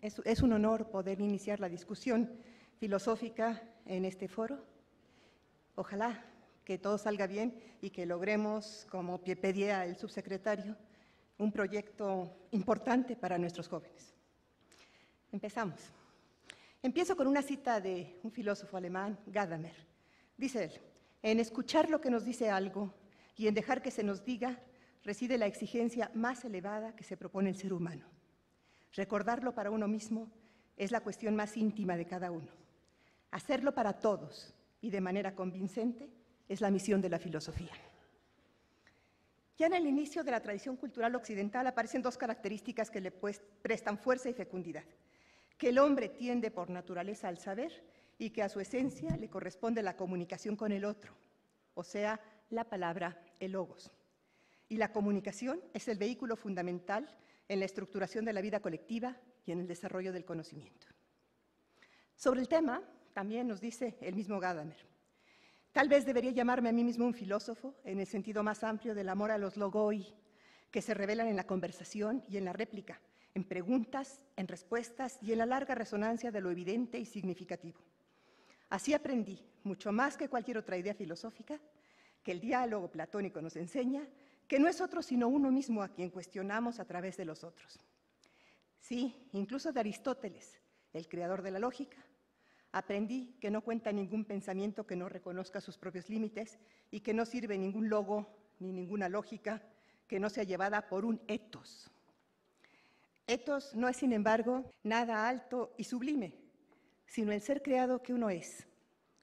Es un honor poder iniciar la discusión filosófica en este foro. Ojalá que todo salga bien y que logremos, como pedía el subsecretario, un proyecto importante para nuestros jóvenes. Empezamos. Empiezo con una cita de un filósofo alemán, Gadamer. Dice él: en escuchar lo que nos dice algo y en dejar que se nos diga reside la exigencia más elevada que se propone el ser humano. Recordarlo para uno mismo es la cuestión más íntima de cada uno. Hacerlo para todos y de manera convincente es la misión de la filosofía. Ya en el inicio de la tradición cultural occidental aparecen dos características que le prestan fuerza y fecundidad: que el hombre tiende por naturaleza al saber y que a su esencia le corresponde la comunicación con el otro, o sea, la palabra, el logos. Y la comunicación es el vehículo fundamental en la estructuración de la vida colectiva y en el desarrollo del conocimiento. Sobre el tema, también nos dice el mismo Gadamer: tal vez debería llamarme a mí mismo un filósofo en el sentido más amplio del amor a los logoi, que se revelan en la conversación y en la réplica, en preguntas, en respuestas y en la larga resonancia de lo evidente y significativo. Así aprendí, mucho más que cualquier otra idea filosófica, que el diálogo platónico nos enseña que no es otro sino uno mismo a quien cuestionamos a través de los otros. Sí, incluso de Aristóteles, el creador de la lógica, aprendí que no cuenta ningún pensamiento que no reconozca sus propios límites y que no sirve ningún logo ni ninguna lógica que no sea llevada por un ethos. Ethos no es, sin embargo, nada alto y sublime, sino el ser creado que uno es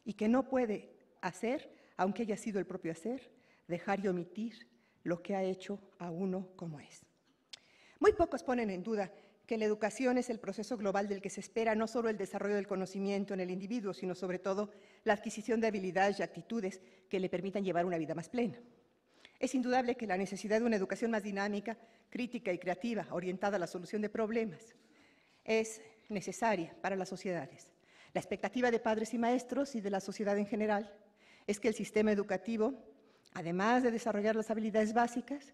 y que no puede hacer, aunque haya sido el propio hacer, dejar y omitir lo que ha hecho a uno como es. Muy pocos ponen en duda que la educación es el proceso global del que se espera no solo el desarrollo del conocimiento en el individuo, sino sobre todo la adquisición de habilidades y actitudes que le permitan llevar una vida más plena. Es indudable que la necesidad de una educación más dinámica, crítica y creativa, orientada a la solución de problemas, es necesaria para las sociedades. La expectativa de padres y maestros y de la sociedad en general es que el sistema educativo, además de desarrollar las habilidades básicas,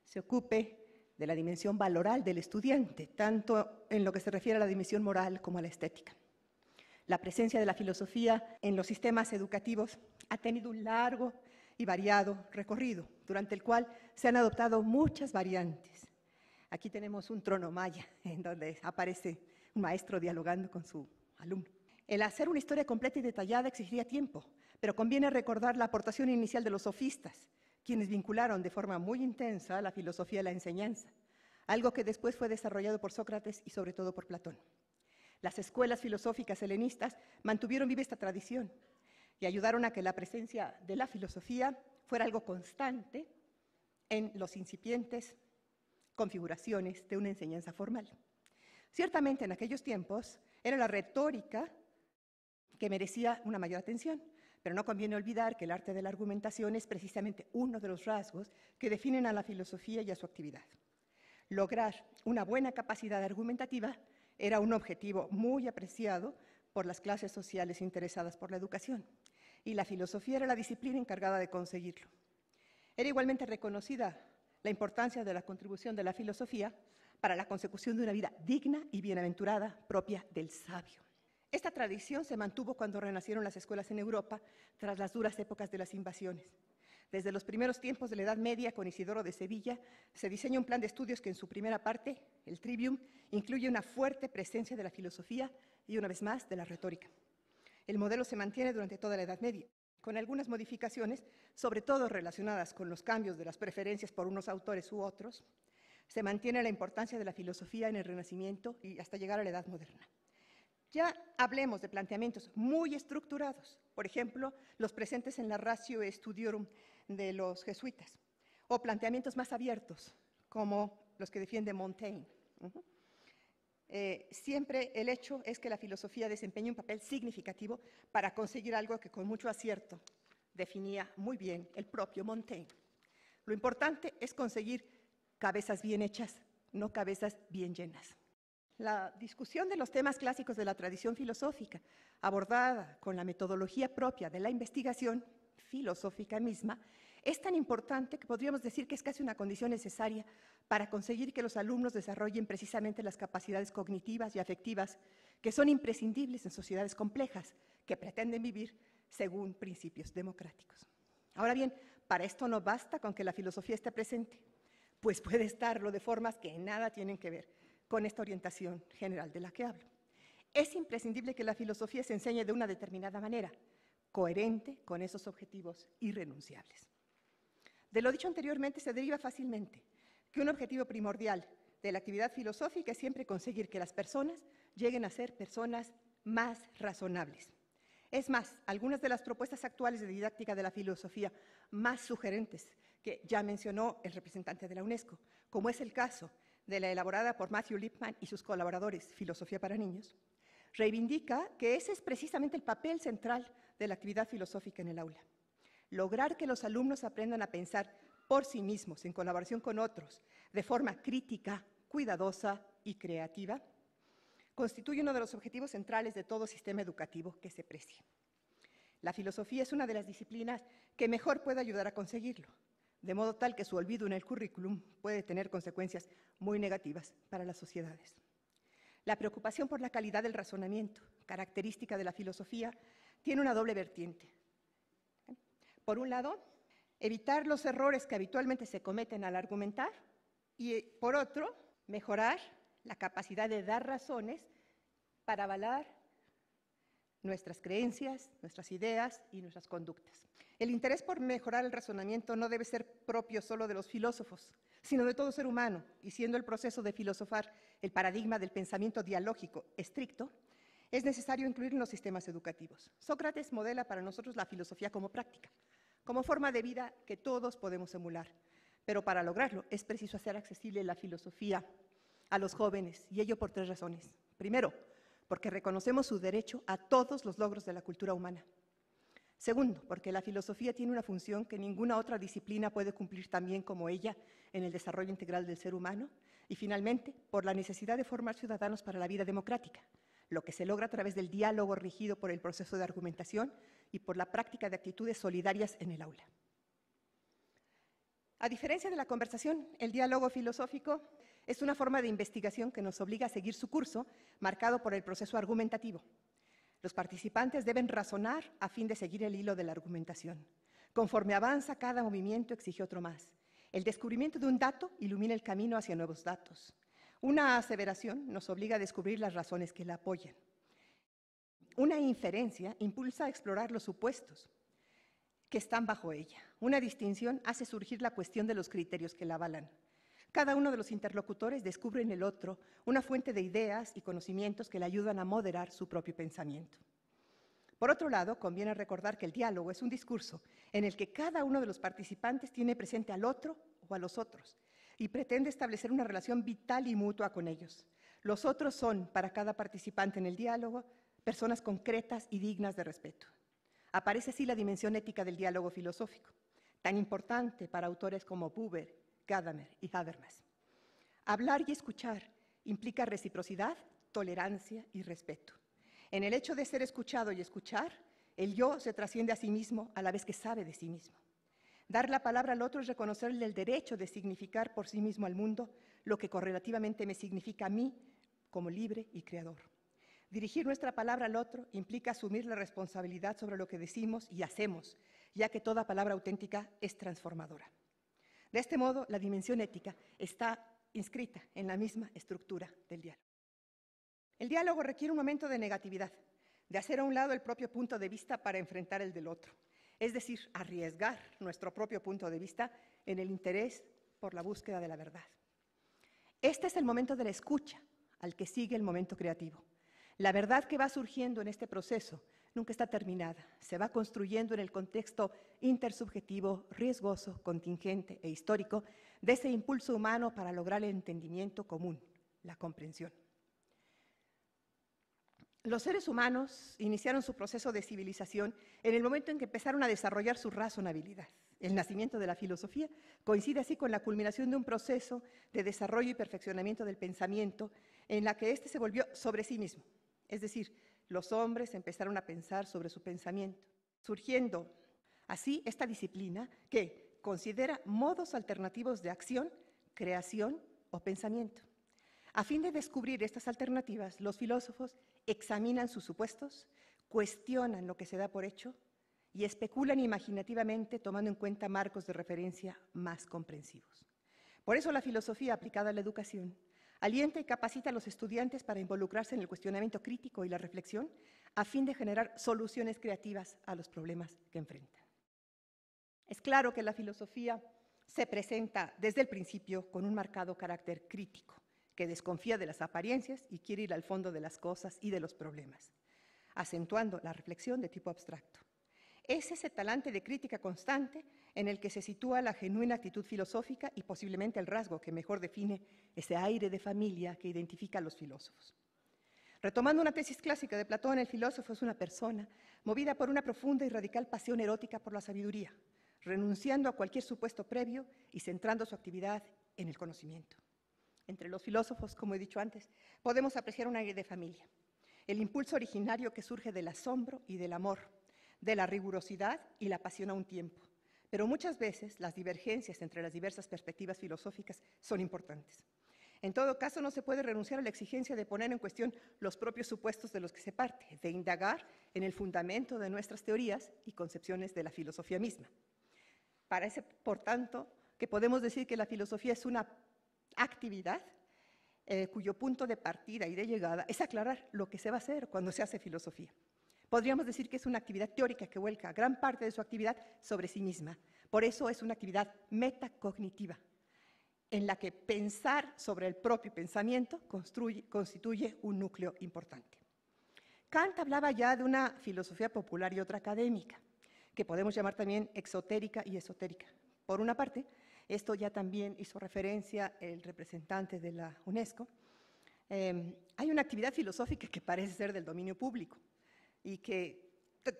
se ocupe de la dimensión valoral del estudiante, tanto en lo que se refiere a la dimensión moral como a la estética. La presencia de la filosofía en los sistemas educativos ha tenido un largo y variado recorrido, durante el cual se han adoptado muchas variantes. Aquí tenemos un trono maya, en donde aparece un maestro dialogando con su alumno. El hacer una historia completa y detallada exigiría tiempo, pero conviene recordar la aportación inicial de los sofistas, quienes vincularon de forma muy intensa la filosofía a la enseñanza, algo que después fue desarrollado por Sócrates y sobre todo por Platón. Las escuelas filosóficas helenistas mantuvieron viva esta tradición y ayudaron a que la presencia de la filosofía fuera algo constante en los incipientes configuraciones de una enseñanza formal. Ciertamente en aquellos tiempos era la retórica que merecía una mayor atención, pero no conviene olvidar que el arte de la argumentación es precisamente uno de los rasgos que definen a la filosofía y a su actividad. Lograr una buena capacidad argumentativa era un objetivo muy apreciado por las clases sociales interesadas por la educación, y la filosofía era la disciplina encargada de conseguirlo. Era igualmente reconocida la importancia de la contribución de la filosofía para la consecución de una vida digna y bienaventurada propia del sabio. Esta tradición se mantuvo cuando renacieron las escuelas en Europa tras las duras épocas de las invasiones. Desde los primeros tiempos de la Edad Media, con Isidoro de Sevilla, se diseña un plan de estudios que en su primera parte, el Trivium, incluye una fuerte presencia de la filosofía y, una vez más, de la retórica. El modelo se mantiene durante toda la Edad Media, con algunas modificaciones, sobre todo relacionadas con los cambios de las preferencias por unos autores u otros. Se mantiene la importancia de la filosofía en el Renacimiento y hasta llegar a la Edad Moderna. Ya hablemos de planteamientos muy estructurados, por ejemplo, los presentes en la Ratio Studiorum de los jesuitas, o planteamientos más abiertos, como los que defiende Montaigne. Siempre el hecho es que la filosofía desempeña un papel significativo para conseguir algo que con mucho acierto definía muy bien el propio Montaigne. Lo importante es conseguir cabezas bien hechas, no cabezas bien llenas. La discusión de los temas clásicos de la tradición filosófica, abordada con la metodología propia de la investigación, filosófica misma es tan importante que podríamos decir que es casi una condición necesaria para conseguir que los alumnos desarrollen precisamente las capacidades cognitivas y afectivas que son imprescindibles en sociedades complejas que pretenden vivir según principios democráticos. Ahora bien, para esto no basta con que la filosofía esté presente, pues puede estarlo de formas que nada tienen que ver con esta orientación general de la que hablo. Es imprescindible que la filosofía se enseñe de una determinada manera, coherente con esos objetivos irrenunciables. De lo dicho anteriormente se deriva fácilmente que un objetivo primordial de la actividad filosófica es siempre conseguir que las personas lleguen a ser personas más razonables. Es más, algunas de las propuestas actuales de didáctica de la filosofía más sugerentes que ya mencionó el representante de la UNESCO, como es el caso de la elaborada por Matthew Lipman y sus colaboradores, Filosofía para Niños, reivindica que ese es precisamente el papel central de la actividad filosófica en el aula. Lograr que los alumnos aprendan a pensar por sí mismos, en colaboración con otros, de forma crítica, cuidadosa y creativa, constituye uno de los objetivos centrales de todo sistema educativo que se precie. La filosofía es una de las disciplinas que mejor puede ayudar a conseguirlo, de modo tal que su olvido en el currículum puede tener consecuencias muy negativas para las sociedades. La preocupación por la calidad del razonamiento, característica de la filosofía, tiene una doble vertiente. Por un lado, evitar los errores que habitualmente se cometen al argumentar y, por otro, mejorar la capacidad de dar razones para avalar nuestras creencias, nuestras ideas y nuestras conductas. El interés por mejorar el razonamiento no debe ser propio solo de los filósofos, sino de todo ser humano, y siendo el proceso de filosofar el paradigma del pensamiento dialógico estricto, es necesario incluir en los sistemas educativos. Sócrates modela para nosotros la filosofía como práctica, como forma de vida que todos podemos emular. Pero para lograrlo es preciso hacer accesible la filosofía a los jóvenes, y ello por 3 razones. Primero, porque reconocemos su derecho a todos los logros de la cultura humana. Segundo, porque la filosofía tiene una función que ninguna otra disciplina puede cumplir tan bien como ella en el desarrollo integral del ser humano. Y finalmente, por la necesidad de formar ciudadanos para la vida democrática, lo que se logra a través del diálogo regido por el proceso de argumentación y por la práctica de actitudes solidarias en el aula. A diferencia de la conversación, el diálogo filosófico es una forma de investigación que nos obliga a seguir su curso, marcado por el proceso argumentativo. Los participantes deben razonar a fin de seguir el hilo de la argumentación. Conforme avanza, cada movimiento exige otro más. El descubrimiento de un dato ilumina el camino hacia nuevos datos. Una aseveración nos obliga a descubrir las razones que la apoyan. Una inferencia impulsa a explorar los supuestos que están bajo ella. Una distinción hace surgir la cuestión de los criterios que la avalan. Cada uno de los interlocutores descubre en el otro una fuente de ideas y conocimientos que le ayudan a moderar su propio pensamiento. Por otro lado, conviene recordar que el diálogo es un discurso en el que cada uno de los participantes tiene presente al otro o a los otros y pretende establecer una relación vital y mutua con ellos. Los otros son, para cada participante en el diálogo, personas concretas y dignas de respeto. Aparece así la dimensión ética del diálogo filosófico, tan importante para autores como Buber, Gadamer y Habermas. Hablar y escuchar implica reciprocidad, tolerancia y respeto. En el hecho de ser escuchado y escuchar, el yo se trasciende a sí mismo a la vez que sabe de sí mismo. Dar la palabra al otro es reconocerle el derecho de significar por sí mismo al mundo lo que correlativamente me significa a mí como libre y creador. Dirigir nuestra palabra al otro implica asumir la responsabilidad sobre lo que decimos y hacemos, ya que toda palabra auténtica es transformadora. De este modo, la dimensión ética está inscrita en la misma estructura del diálogo. El diálogo requiere un momento de negatividad, de hacer a un lado el propio punto de vista para enfrentar el del otro, es decir, arriesgar nuestro propio punto de vista en el interés por la búsqueda de la verdad. Este es el momento de la escucha, al que sigue el momento creativo. La verdad que va surgiendo en este proceso nunca está terminada, se va construyendo en el contexto intersubjetivo, riesgoso, contingente e histórico de ese impulso humano para lograr el entendimiento común, la comprensión. Los seres humanos iniciaron su proceso de civilización en el momento en que empezaron a desarrollar su razonabilidad. El nacimiento de la filosofía coincide así con la culminación de un proceso de desarrollo y perfeccionamiento del pensamiento en la que éste se volvió sobre sí mismo. Es decir, los hombres empezaron a pensar sobre su pensamiento, surgiendo Así, esta disciplina que considera modos alternativos de acción, creación o pensamiento. A fin de descubrir estas alternativas, los filósofos examinan sus supuestos, cuestionan lo que se da por hecho y especulan imaginativamente tomando en cuenta marcos de referencia más comprensivos. Por eso la filosofía aplicada a la educación alienta y capacita a los estudiantes para involucrarse en el cuestionamiento crítico y la reflexión a fin de generar soluciones creativas a los problemas que enfrentan. Es claro que la filosofía se presenta desde el principio con un marcado carácter crítico, que desconfía de las apariencias y quiere ir al fondo de las cosas y de los problemas, acentuando la reflexión de tipo abstracto. Es ese talante de crítica constante en el que se sitúa la genuina actitud filosófica y posiblemente el rasgo que mejor define ese aire de familia que identifica a los filósofos. Retomando una tesis clásica de Platón, el filósofo es una persona movida por una profunda y radical pasión erótica por la sabiduría, renunciando a cualquier supuesto previo y centrando su actividad en el conocimiento. Entre los filósofos, como he dicho antes, podemos apreciar un aire de familia, el impulso originario que surge del asombro y del amor, de la rigurosidad y la pasión a un tiempo. Pero muchas veces las divergencias entre las diversas perspectivas filosóficas son importantes. En todo caso, no se puede renunciar a la exigencia de poner en cuestión los propios supuestos de los que se parte, de indagar en el fundamento de nuestras teorías y concepciones de la filosofía misma. Parece, por tanto, que podemos decir que la filosofía es una actividad cuyo punto de partida y de llegada es aclarar lo que se va a hacer cuando se hace filosofía. Podríamos decir que es una actividad teórica que vuelca gran parte de su actividad sobre sí misma. Por eso es una actividad metacognitiva, en la que pensar sobre el propio pensamiento constituye un núcleo importante. Kant hablaba ya de una filosofía popular y otra académica, que podemos llamar también exotérica y esotérica. Por una parte, esto ya también hizo referencia el representante de la UNESCO, hay una actividad filosófica que parece ser del dominio público y que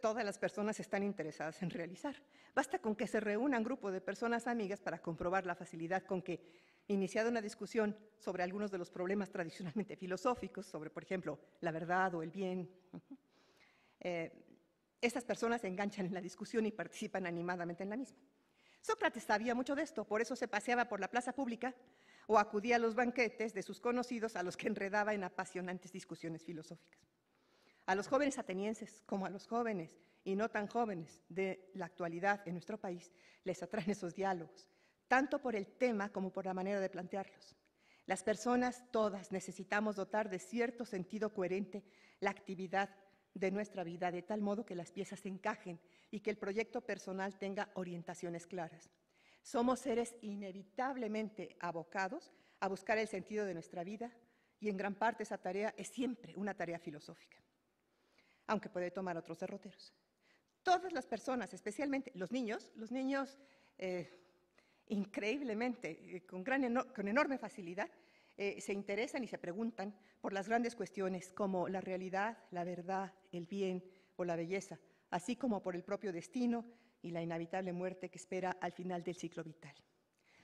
todas las personas están interesadas en realizar. Basta con que se reúna un grupo de personas amigas para comprobar la facilidad con que, iniciada una discusión sobre algunos de los problemas tradicionalmente filosóficos, sobre, por ejemplo, la verdad o el bien, estas personas se enganchan en la discusión y participan animadamente en la misma. Sócrates sabía mucho de esto, por eso se paseaba por la plaza pública o acudía a los banquetes de sus conocidos a los que enredaba en apasionantes discusiones filosóficas. A los jóvenes atenienses, como a los jóvenes y no tan jóvenes de la actualidad en nuestro país, les atraen esos diálogos, tanto por el tema como por la manera de plantearlos. Las personas todas necesitamos dotar de cierto sentido coherente la actividad de nuestra vida, de tal modo que las piezas encajen y que el proyecto personal tenga orientaciones claras. Somos seres inevitablemente abocados a buscar el sentido de nuestra vida y en gran parte esa tarea es siempre una tarea filosófica, aunque puede tomar otros derroteros. Todas las personas, especialmente los niños increíblemente, con enorme facilidad, se interesan y se preguntan por las grandes cuestiones como la realidad, la verdad, el bien o la belleza, así como por el propio destino y la inevitable muerte que espera al final del ciclo vital.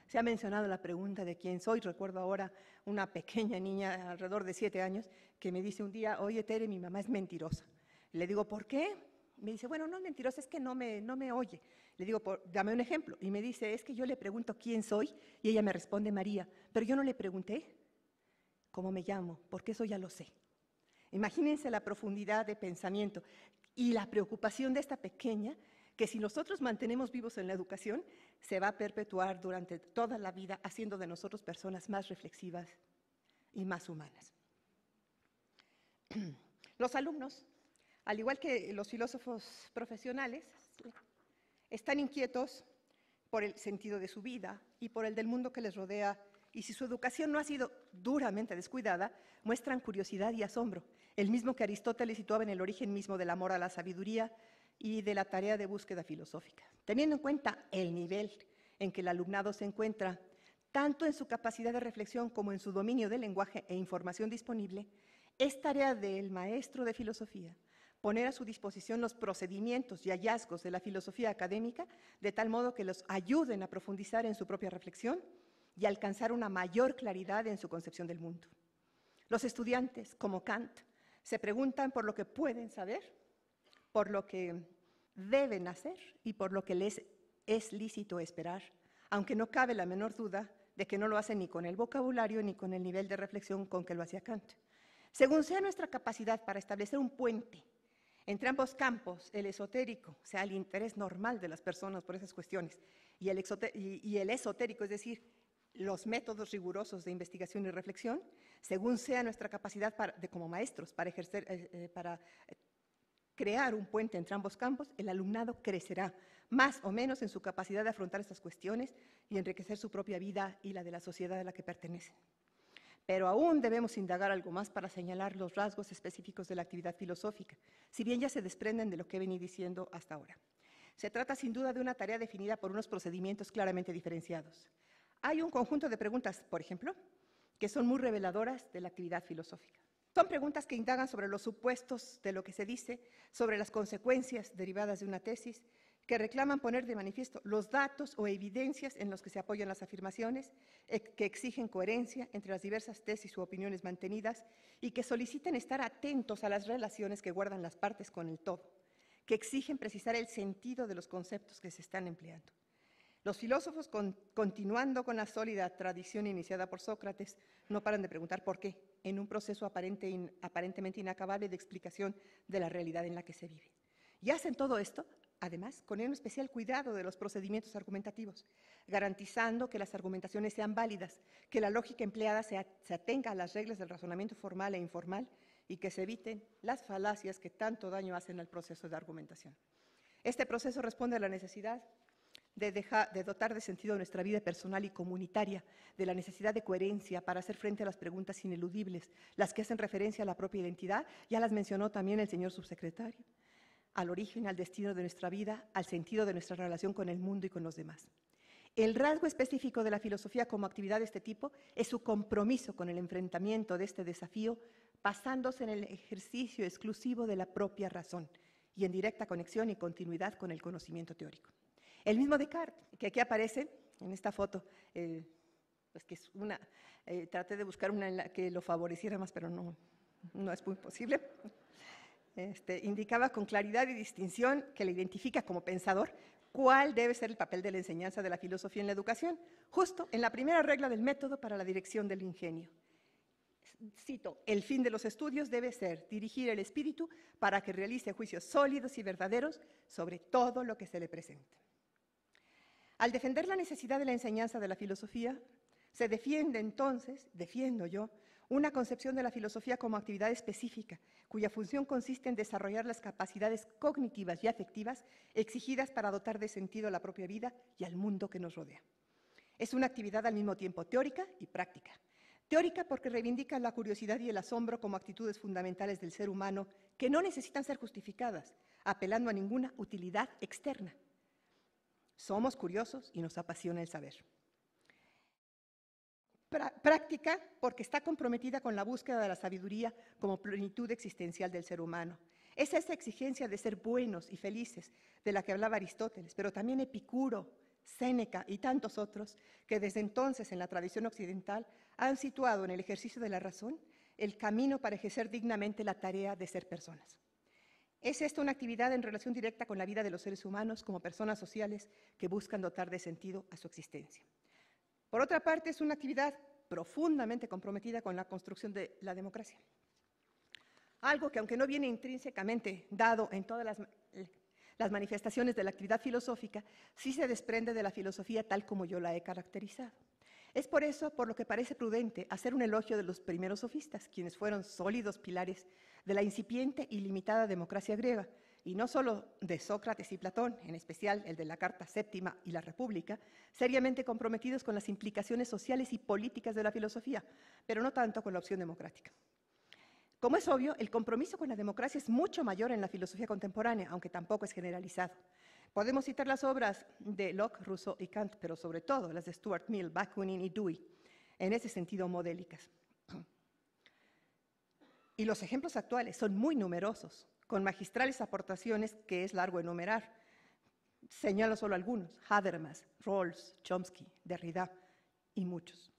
Se ha mencionado la pregunta de quién soy. Recuerdo ahora una pequeña niña alrededor de 7 años que me dice un día, oye Tere, mi mamá es mentirosa. Le digo, ¿por qué? Me dice, bueno, no es mentirosa, es que no me oye. Le digo, dame un ejemplo. Y me dice, es que yo le pregunto quién soy y ella me responde María, pero yo no le pregunté cómo me llamo, porque eso ya lo sé. Imagínense la profundidad de pensamiento y la preocupación de esta pequeña, que si nosotros mantenemos vivos en la educación, se va a perpetuar durante toda la vida, haciendo de nosotros personas más reflexivas y más humanas. Los alumnos, al igual que los filósofos profesionales, están inquietos por el sentido de su vida y por el del mundo que les rodea, y si su educación no ha sido duramente descuidada, muestran curiosidad y asombro, el mismo que Aristóteles situaba en el origen mismo del amor a la sabiduría y de la tarea de búsqueda filosófica. Teniendo en cuenta el nivel en que el alumnado se encuentra, tanto en su capacidad de reflexión como en su dominio del lenguaje e información disponible, es tarea del maestro de filosofía poner a su disposición los procedimientos y hallazgos de la filosofía académica de tal modo que los ayuden a profundizar en su propia reflexión y alcanzar una mayor claridad en su concepción del mundo. Los estudiantes, como Kant, se preguntan por lo que pueden saber, por lo que deben hacer y por lo que les es lícito esperar, aunque no cabe la menor duda de que no lo hacen ni con el vocabulario ni con el nivel de reflexión con que lo hacía Kant. Según sea nuestra capacidad para establecer un puente entre ambos campos, el esotérico, o sea, el interés normal de las personas por esas cuestiones, y el esotérico, es decir, los métodos rigurosos de investigación y reflexión, según sea nuestra capacidad como maestros para crear un puente entre ambos campos, el alumnado crecerá más o menos en su capacidad de afrontar estas cuestiones y enriquecer su propia vida y la de la sociedad a la que pertenecen. Pero aún debemos indagar algo más para señalar los rasgos específicos de la actividad filosófica, si bien ya se desprenden de lo que he venido diciendo hasta ahora. Se trata sin duda de una tarea definida por unos procedimientos claramente diferenciados. Hay un conjunto de preguntas, por ejemplo, que son muy reveladoras de la actividad filosófica. Son preguntas que indagan sobre los supuestos de lo que se dice, sobre las consecuencias derivadas de una tesis, que reclaman poner de manifiesto los datos o evidencias en los que se apoyan las afirmaciones, que exigen coherencia entre las diversas tesis u opiniones mantenidas y que solicitan estar atentos a las relaciones que guardan las partes con el todo, que exigen precisar el sentido de los conceptos que se están empleando. Los filósofos, continuando con la sólida tradición iniciada por Sócrates, no paran de preguntar por qué, en un proceso aparentemente inacabable de explicación de la realidad en la que se vive. Y hacen todo esto, además, con un especial cuidado de los procedimientos argumentativos, garantizando que las argumentaciones sean válidas, que la lógica empleada se atenga a las reglas del razonamiento formal e informal y que se eviten las falacias que tanto daño hacen al proceso de argumentación. Este proceso responde a la necesidad de dotar de sentido nuestra vida personal y comunitaria, de la necesidad de coherencia para hacer frente a las preguntas ineludibles, las que hacen referencia a la propia identidad, ya las mencionó también el señor subsecretario, al origen, al destino de nuestra vida, al sentido de nuestra relación con el mundo y con los demás. El rasgo específico de la filosofía como actividad de este tipo es su compromiso con el enfrentamiento de este desafío, basándose en el ejercicio exclusivo de la propia razón y en directa conexión y continuidad con el conocimiento teórico. El mismo Descartes, que aquí aparece en esta foto, pues que es traté de buscar una en la que lo favoreciera más, pero no es muy posible. Indicaba con claridad y distinción que le identifica como pensador cuál debe ser el papel de la enseñanza de la filosofía en la educación, justo en la primera regla del método para la dirección del ingenio. Cito, el fin de los estudios debe ser dirigir el espíritu para que realice juicios sólidos y verdaderos sobre todo lo que se le presente. Al defender la necesidad de la enseñanza de la filosofía, se defiende entonces, defiendo yo, una concepción de la filosofía como actividad específica, cuya función consiste en desarrollar las capacidades cognitivas y afectivas exigidas para dotar de sentido a la propia vida y al mundo que nos rodea. Es una actividad al mismo tiempo teórica y práctica. Teórica porque reivindica la curiosidad y el asombro como actitudes fundamentales del ser humano que no necesitan ser justificadas, apelando a ninguna utilidad externa. Somos curiosos y nos apasiona el saber. Práctica porque está comprometida con la búsqueda de la sabiduría como plenitud existencial del ser humano. Es esa exigencia de ser buenos y felices de la que hablaba Aristóteles, pero también Epicuro, Séneca y tantos otros que desde entonces en la tradición occidental han situado en el ejercicio de la razón el camino para ejercer dignamente la tarea de ser personas. Es esta una actividad en relación directa con la vida de los seres humanos como personas sociales que buscan dotar de sentido a su existencia. Por otra parte, es una actividad profundamente comprometida con la construcción de la democracia. Algo que, aunque no viene intrínsecamente dado en todas las manifestaciones de la actividad filosófica, sí se desprende de la filosofía tal como yo la he caracterizado. Es por eso por lo que parece prudente hacer un elogio de los primeros sofistas, quienes fueron sólidos pilares de la incipiente y limitada democracia griega, y no solo de Sócrates y Platón, en especial el de la Carta Séptima y la República, seriamente comprometidos con las implicaciones sociales y políticas de la filosofía, pero no tanto con la opción democrática. Como es obvio, el compromiso con la democracia es mucho mayor en la filosofía contemporánea, aunque tampoco es generalizado. Podemos citar las obras de Locke, Rousseau y Kant, pero sobre todo las de Stuart Mill, Bakunin y Dewey, en ese sentido modélicas. Y los ejemplos actuales son muy numerosos, con magistrales aportaciones que es largo enumerar. Señalo solo algunos: Habermas, Rawls, Chomsky, Derrida y muchos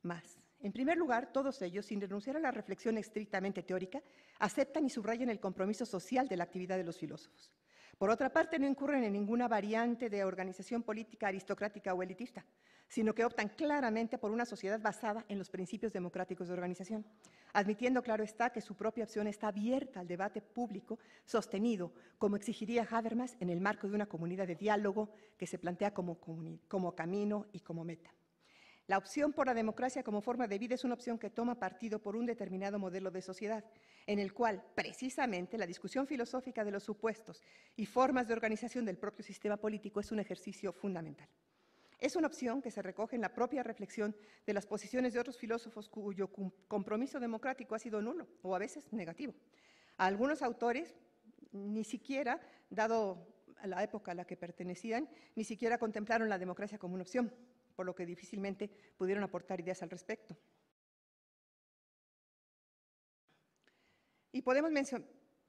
más. En primer lugar, todos ellos, sin renunciar a la reflexión estrictamente teórica, aceptan y subrayan el compromiso social de la actividad de los filósofos. Por otra parte, no incurren en ninguna variante de organización política aristocrática o elitista, sino que optan claramente por una sociedad basada en los principios democráticos de organización, admitiendo, claro está, que su propia opción está abierta al debate público sostenido, como exigiría Habermas, en el marco de una comunidad de diálogo que se plantea como camino y como meta. La opción por la democracia como forma de vida es una opción que toma partido por un determinado modelo de sociedad, en el cual, precisamente, la discusión filosófica de los supuestos y formas de organización del propio sistema político es un ejercicio fundamental. Es una opción que se recoge en la propia reflexión de las posiciones de otros filósofos cuyo compromiso democrático ha sido nulo o a veces negativo. A algunos autores, ni siquiera, dado la época a la que pertenecían, ni siquiera contemplaron la democracia como una opción, por lo que difícilmente pudieron aportar ideas al respecto.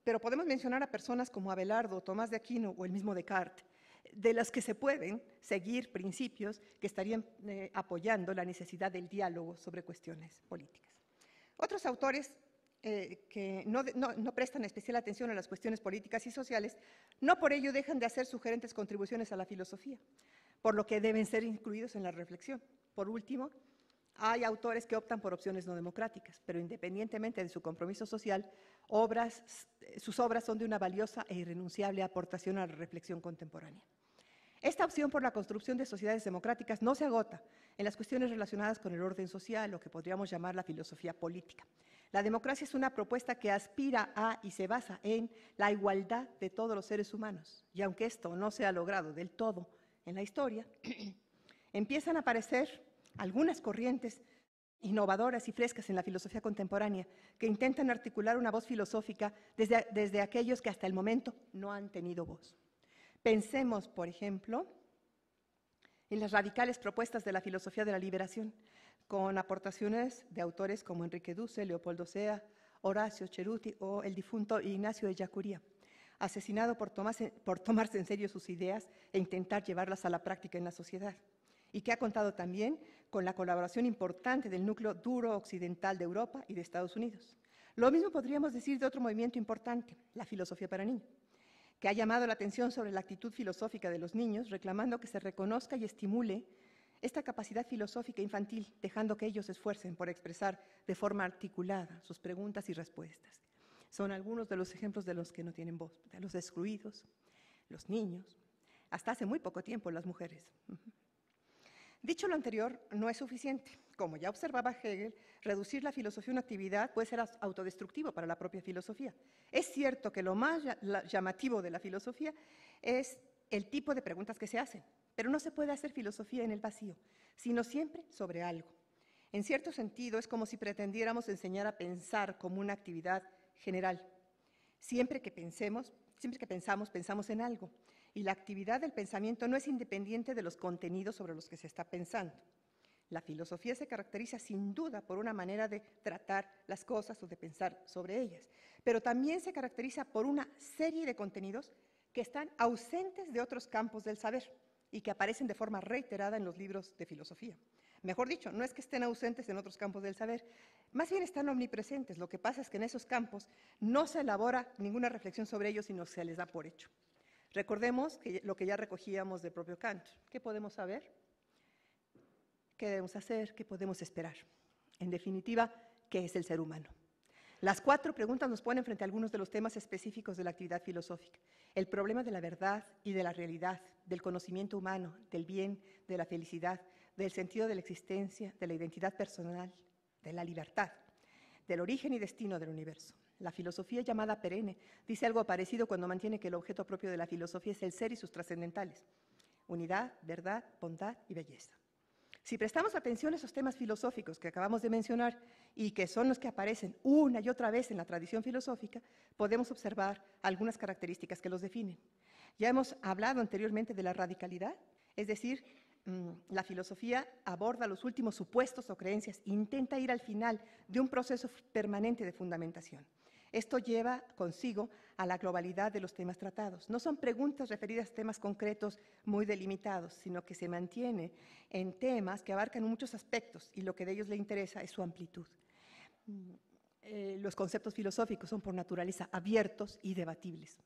Pero podemos mencionar a personas como Abelardo, Tomás de Aquino o el mismo Descartes, de las que se pueden seguir principios que estarían apoyando la necesidad del diálogo sobre cuestiones políticas. Otros autores que no prestan especial atención a las cuestiones políticas y sociales, no por ello dejan de hacer sugerentes contribuciones a la filosofía, por lo que deben ser incluidos en la reflexión. Por último, hay autores que optan por opciones no democráticas, pero independientemente de su compromiso social, sus obras son de una valiosa e irrenunciable aportación a la reflexión contemporánea. Esta opción por la construcción de sociedades democráticas no se agota en las cuestiones relacionadas con el orden social, lo que podríamos llamar la filosofía política. La democracia es una propuesta que aspira a y se basa en la igualdad de todos los seres humanos, y aunque esto no se ha logrado del todo en la historia, empiezan a aparecer algunas corrientes innovadoras y frescas en la filosofía contemporánea que intentan articular una voz filosófica desde aquellos que hasta el momento no han tenido voz. Pensemos, por ejemplo, en las radicales propuestas de la filosofía de la liberación, con aportaciones de autores como Enrique Dussel, Leopoldo Sea, Horacio Ceruti o el difunto Ignacio Ellacuría, asesinado por tomarse en serio sus ideas e intentar llevarlas a la práctica en la sociedad, y que ha contado también con la colaboración importante del núcleo duro occidental de Europa y de Estados Unidos. Lo mismo podríamos decir de otro movimiento importante, la filosofía para niños, que ha llamado la atención sobre la actitud filosófica de los niños, reclamando que se reconozca y estimule esta capacidad filosófica infantil, dejando que ellos se esfuercen por expresar de forma articulada sus preguntas y respuestas. Son algunos de los ejemplos de los que no tienen voz, de los excluidos, los niños, hasta hace muy poco tiempo las mujeres. Dicho lo anterior, no es suficiente. Como ya observaba Hegel, reducir la filosofía a una actividad puede ser autodestructivo para la propia filosofía. Es cierto que lo más llamativo de la filosofía es el tipo de preguntas que se hacen, pero no se puede hacer filosofía en el vacío, sino siempre sobre algo. En cierto sentido, es como si pretendiéramos enseñar a pensar como una actividad general. Siempre que pensamos, pensamos en algo. Y la actividad del pensamiento no es independiente de los contenidos sobre los que se está pensando. La filosofía se caracteriza sin duda por una manera de tratar las cosas o de pensar sobre ellas, pero también se caracteriza por una serie de contenidos que están ausentes de otros campos del saber y que aparecen de forma reiterada en los libros de filosofía. Mejor dicho, no es que estén ausentes en otros campos del saber, más bien están omnipresentes. Lo que pasa es que en esos campos no se elabora ninguna reflexión sobre ellos, sino se les da por hecho. Recordemos lo que ya recogíamos del propio Kant. ¿Qué podemos saber? ¿Qué debemos hacer? ¿Qué podemos esperar? En definitiva, ¿qué es el ser humano? Las 4 preguntas nos ponen frente a algunos de los temas específicos de la actividad filosófica. El problema de la verdad y de la realidad, del conocimiento humano, del bien, de la felicidad, del sentido de la existencia, de la identidad personal, de la libertad, del origen y destino del universo. La filosofía llamada perenne dice algo parecido cuando mantiene que el objeto propio de la filosofía es el ser y sus trascendentales: unidad, verdad, bondad y belleza. Si prestamos atención a esos temas filosóficos que acabamos de mencionar y que son los que aparecen una y otra vez en la tradición filosófica, podemos observar algunas características que los definen. Ya hemos hablado anteriormente de la radicalidad, es decir, la filosofía aborda los últimos supuestos o creencias, intenta ir al final de un proceso permanente de fundamentación. Esto lleva consigo a la globalidad de los temas tratados. No son preguntas referidas a temas concretos muy delimitados, sino que se mantiene en temas que abarcan muchos aspectos y lo que de ellos le interesa es su amplitud. Los conceptos filosóficos son por naturaleza abiertos y debatibles.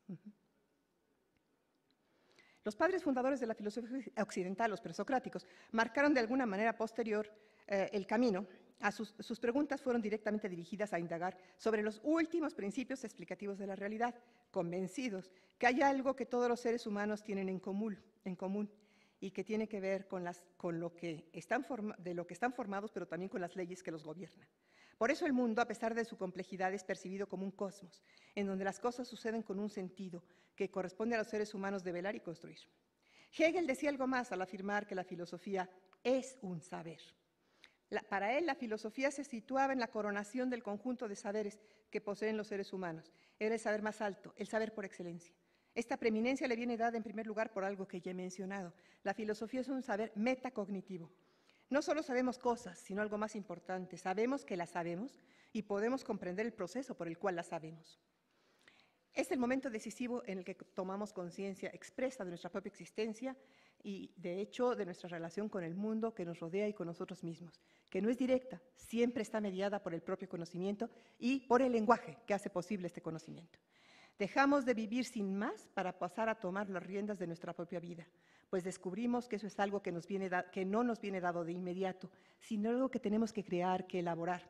Los padres fundadores de la filosofía occidental, los presocráticos, marcaron de alguna manera posterior el camino. Sus preguntas fueron directamente dirigidas a indagar sobre los últimos principios explicativos de la realidad, convencidos que hay algo que todos los seres humanos tienen en común y que tiene que ver con de lo que están formados, pero también con las leyes que los gobiernan. Por eso el mundo, a pesar de su complejidad, es percibido como un cosmos, en donde las cosas suceden con un sentido que corresponde a los seres humanos de velar y construir. Hegel decía algo más al afirmar que la filosofía es un saber. Para él, la filosofía se situaba en la coronación del conjunto de saberes que poseen los seres humanos. Era el saber más alto, el saber por excelencia. Esta preeminencia le viene dada en primer lugar por algo que ya he mencionado. La filosofía es un saber metacognitivo. No solo sabemos cosas, sino algo más importante. Sabemos que las sabemos y podemos comprender el proceso por el cual las sabemos. Es el momento decisivo en el que tomamos conciencia expresa de nuestra propia existencia y, de hecho, de nuestra relación con el mundo que nos rodea y con nosotros mismos, que no es directa, siempre está mediada por el propio conocimiento y por el lenguaje que hace posible este conocimiento. Dejamos de vivir sin más para pasar a tomar las riendas de nuestra propia vida, pues descubrimos que eso es algo que no nos viene dado de inmediato, sino algo que tenemos que crear, que elaborar.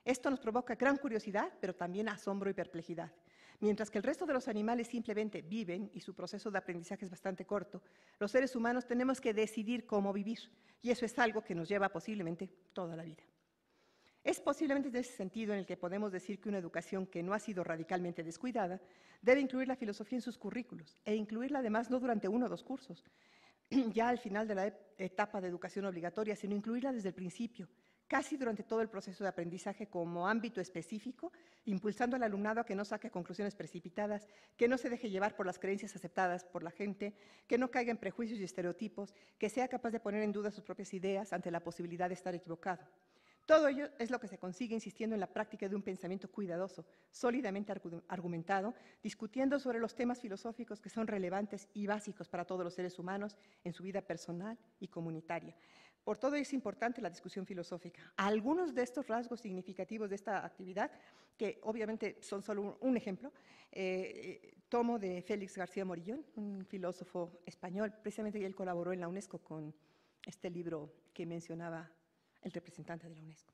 Esto nos provoca gran curiosidad, pero también asombro y perplejidad. Mientras que el resto de los animales simplemente viven y su proceso de aprendizaje es bastante corto, los seres humanos tenemos que decidir cómo vivir, y eso es algo que nos lleva posiblemente toda la vida. Es posiblemente en ese sentido en el que podemos decir que una educación que no ha sido radicalmente descuidada debe incluir la filosofía en sus currículos e incluirla además no durante 1 o 2 cursos, ya al final de la etapa de educación obligatoria, sino incluirla desde el principio, casi durante todo el proceso de aprendizaje como ámbito específico, impulsando al alumnado a que no saque conclusiones precipitadas, que no se deje llevar por las creencias aceptadas por la gente, que no caiga en prejuicios y estereotipos, que sea capaz de poner en duda sus propias ideas ante la posibilidad de estar equivocado. Todo ello es lo que se consigue insistiendo en la práctica de un pensamiento cuidadoso, sólidamente argumentado, discutiendo sobre los temas filosóficos que son relevantes y básicos para todos los seres humanos en su vida personal y comunitaria. Por todo es importante la discusión filosófica. Algunos de estos rasgos significativos de esta actividad, que obviamente son solo un ejemplo, tomo de Félix García Morillón, un filósofo español. Precisamente él colaboró en la UNESCO con este libro que mencionaba el representante de la UNESCO.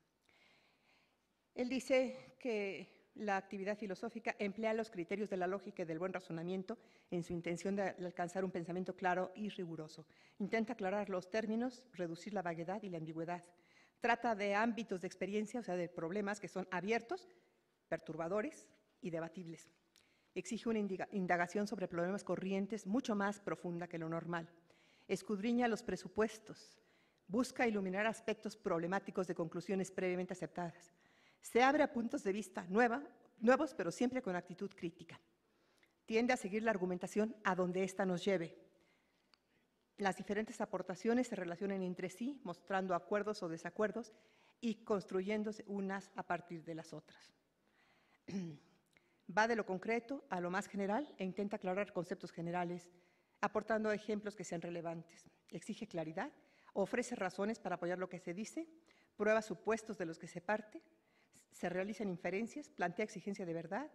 Él dice que la actividad filosófica emplea los criterios de la lógica y del buen razonamiento en su intención de alcanzar un pensamiento claro y riguroso. Intenta aclarar los términos, reducir la vaguedad y la ambigüedad. Trata de ámbitos de experiencia, o sea, de problemas que son abiertos, perturbadores y debatibles. Exige una indagación sobre problemas corrientes mucho más profunda que lo normal. Escudriña los presupuestos. Busca iluminar aspectos problemáticos de conclusiones previamente aceptadas. Se abre a puntos de vista nuevos, pero siempre con actitud crítica. Tiende a seguir la argumentación a donde ésta nos lleve. Las diferentes aportaciones se relacionan entre sí, mostrando acuerdos o desacuerdos y construyéndose unas a partir de las otras. Va de lo concreto a lo más general e intenta aclarar conceptos generales, aportando ejemplos que sean relevantes. Exige claridad. Ofrece razones para apoyar lo que se dice, prueba supuestos de los que se parte, se realizan inferencias, plantea exigencia de verdad,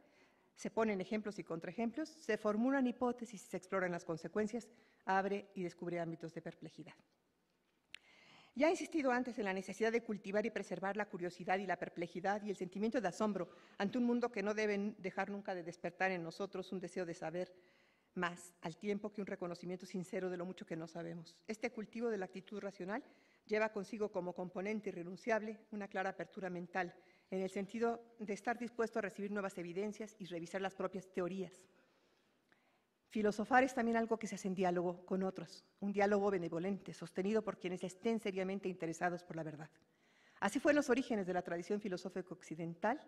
se ponen ejemplos y contraejemplos, se formulan hipótesis y se exploran las consecuencias, abre y descubre ámbitos de perplejidad. Ya he insistido antes en la necesidad de cultivar y preservar la curiosidad y la perplejidad y el sentimiento de asombro ante un mundo que no debe dejar nunca de despertar en nosotros un deseo de saber más, al tiempo que un reconocimiento sincero de lo mucho que no sabemos. Este cultivo de la actitud racional lleva consigo como componente irrenunciable una clara apertura mental, en el sentido de estar dispuesto a recibir nuevas evidencias y revisar las propias teorías. Filosofar es también algo que se hace en diálogo con otros, un diálogo benevolente, sostenido por quienes estén seriamente interesados por la verdad. Así fue en los orígenes de la tradición filosófica occidental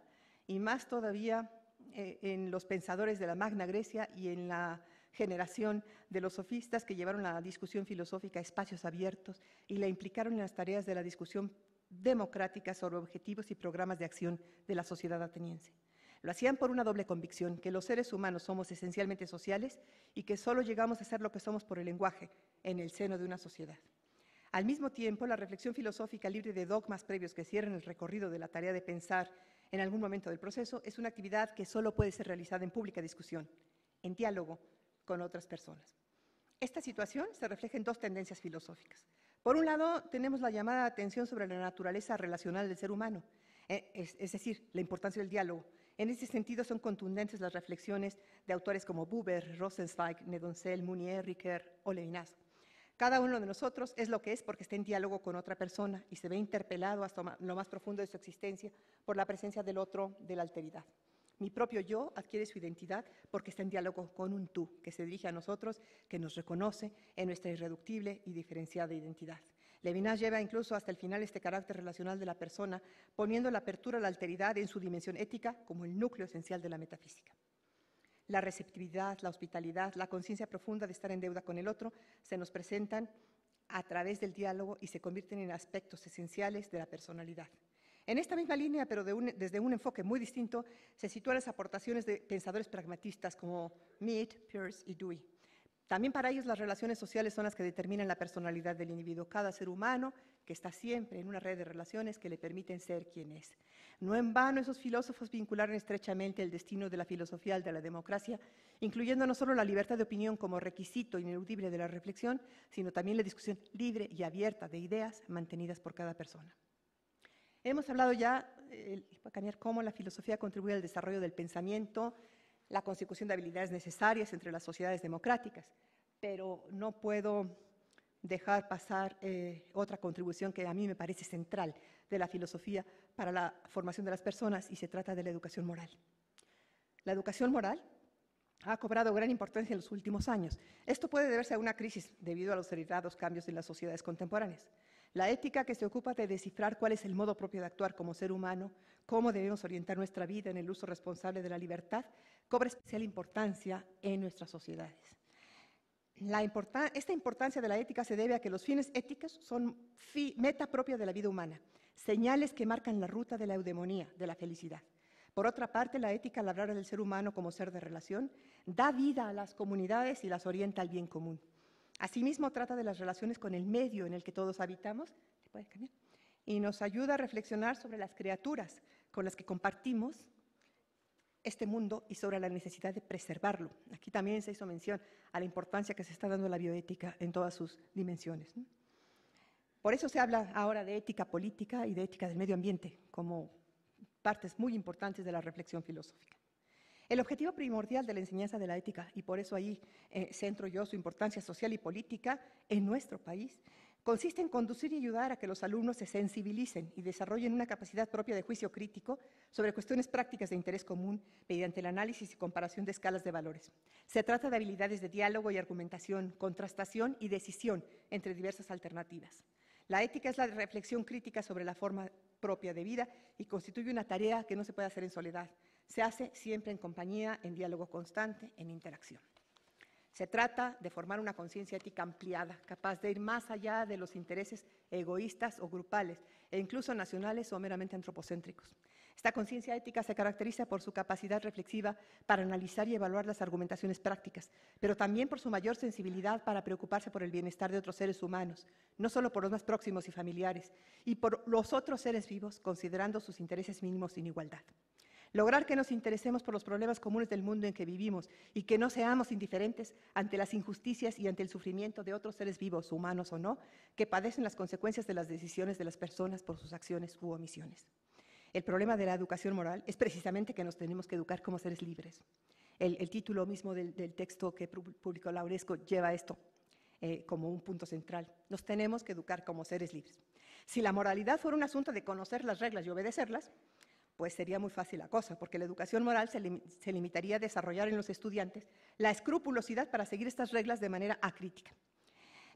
y más todavía en los pensadores de la Magna Grecia y en la generación de los sofistas que llevaron la discusión filosófica a espacios abiertos y la implicaron en las tareas de la discusión democrática sobre objetivos y programas de acción de la sociedad ateniense. Lo hacían por una doble convicción, que los seres humanos somos esencialmente sociales y que solo llegamos a ser lo que somos por el lenguaje en el seno de una sociedad. Al mismo tiempo, la reflexión filosófica libre de dogmas previos que cierren el recorrido de la tarea de pensar en algún momento del proceso es una actividad que solo puede ser realizada en pública discusión, en diálogo con otras personas. Esta situación se refleja en dos tendencias filosóficas. Por un lado, tenemos la llamada atención sobre la naturaleza relacional del ser humano, es decir, la importancia del diálogo. En ese sentido, son contundentes las reflexiones de autores como Buber, Rosenzweig, Nedoncel, Mounier, Ricoeur o Levinas. Cada uno de nosotros es lo que es porque está en diálogo con otra persona y se ve interpelado hasta lo más profundo de su existencia por la presencia del otro, de la alteridad. Mi propio yo adquiere su identidad porque está en diálogo con un tú que se dirige a nosotros, que nos reconoce en nuestra irreductible y diferenciada identidad. Levinas lleva incluso hasta el final este carácter relacional de la persona, poniendo la apertura a la alteridad en su dimensión ética como el núcleo esencial de la metafísica. La receptividad, la hospitalidad, la conciencia profunda de estar en deuda con el otro se nos presentan a través del diálogo y se convierten en aspectos esenciales de la personalidad. En esta misma línea, pero desde un enfoque muy distinto, se sitúan las aportaciones de pensadores pragmatistas como Mead, Peirce y Dewey. También para ellos las relaciones sociales son las que determinan la personalidad del individuo, cada ser humano que está siempre en una red de relaciones que le permiten ser quien es. No en vano esos filósofos vincularon estrechamente el destino de la filosofía al de la democracia, incluyendo no solo la libertad de opinión como requisito ineludible de la reflexión, sino también la discusión libre y abierta de ideas mantenidas por cada persona. Hemos hablado ya, para cambiar, cómo la filosofía contribuye al desarrollo del pensamiento, la consecución de habilidades necesarias entre las sociedades democráticas, pero no puedo dejar pasar otra contribución que a mí me parece central de la filosofía para la formación de las personas, y se trata de la educación moral. La educación moral ha cobrado gran importancia en los últimos años. Esto puede deberse a una crisis debido a los acelerados cambios en las sociedades contemporáneas. La ética, que se ocupa de descifrar cuál es el modo propio de actuar como ser humano, cómo debemos orientar nuestra vida en el uso responsable de la libertad, cobra especial importancia en nuestras sociedades. Esta importancia de la ética se debe a que los fines éticos son meta propia de la vida humana, señales que marcan la ruta de la eudemonía, de la felicidad. Por otra parte, la ética, al hablar del ser humano como ser de relación, da vida a las comunidades y las orienta al bien común. Asimismo, trata de las relaciones con el medio en el que todos habitamos, y nos ayuda a reflexionar sobre las criaturas con las que compartimos este mundo y sobre la necesidad de preservarlo. Aquí también se hizo mención a la importancia que se está dando a la bioética en todas sus dimensiones. Por eso se habla ahora de ética política y de ética del medio ambiente como partes muy importantes de la reflexión filosófica. El objetivo primordial de la enseñanza de la ética, y por eso ahí centro yo su importancia social y política en nuestro país, consiste en conducir y ayudar a que los alumnos se sensibilicen y desarrollen una capacidad propia de juicio crítico sobre cuestiones prácticas de interés común mediante el análisis y comparación de escalas de valores. Se trata de habilidades de diálogo y argumentación, contrastación y decisión entre diversas alternativas. La ética es la reflexión crítica sobre la forma propia de vida y constituye una tarea que no se puede hacer en soledad. Se hace siempre en compañía, en diálogo constante, en interacción. Se trata de formar una conciencia ética ampliada, capaz de ir más allá de los intereses egoístas o grupales, e incluso nacionales o meramente antropocéntricos. Esta conciencia ética se caracteriza por su capacidad reflexiva para analizar y evaluar las argumentaciones prácticas, pero también por su mayor sensibilidad para preocuparse por el bienestar de otros seres humanos, no solo por los más próximos y familiares, y por los otros seres vivos, considerando sus intereses mínimos sin igualdad. Lograr que nos interesemos por los problemas comunes del mundo en que vivimos y que no seamos indiferentes ante las injusticias y ante el sufrimiento de otros seres vivos, humanos o no, que padecen las consecuencias de las decisiones de las personas por sus acciones u omisiones. El problema de la educación moral es precisamente que nos tenemos que educar como seres libres. El título mismo del texto que publicó Lauresco lleva esto como un punto central. Nos tenemos que educar como seres libres. Si la moralidad fuera un asunto de conocer las reglas y obedecerlas, pues sería muy fácil la cosa, porque la educación moral se limitaría a desarrollar en los estudiantes la escrupulosidad para seguir estas reglas de manera acrítica.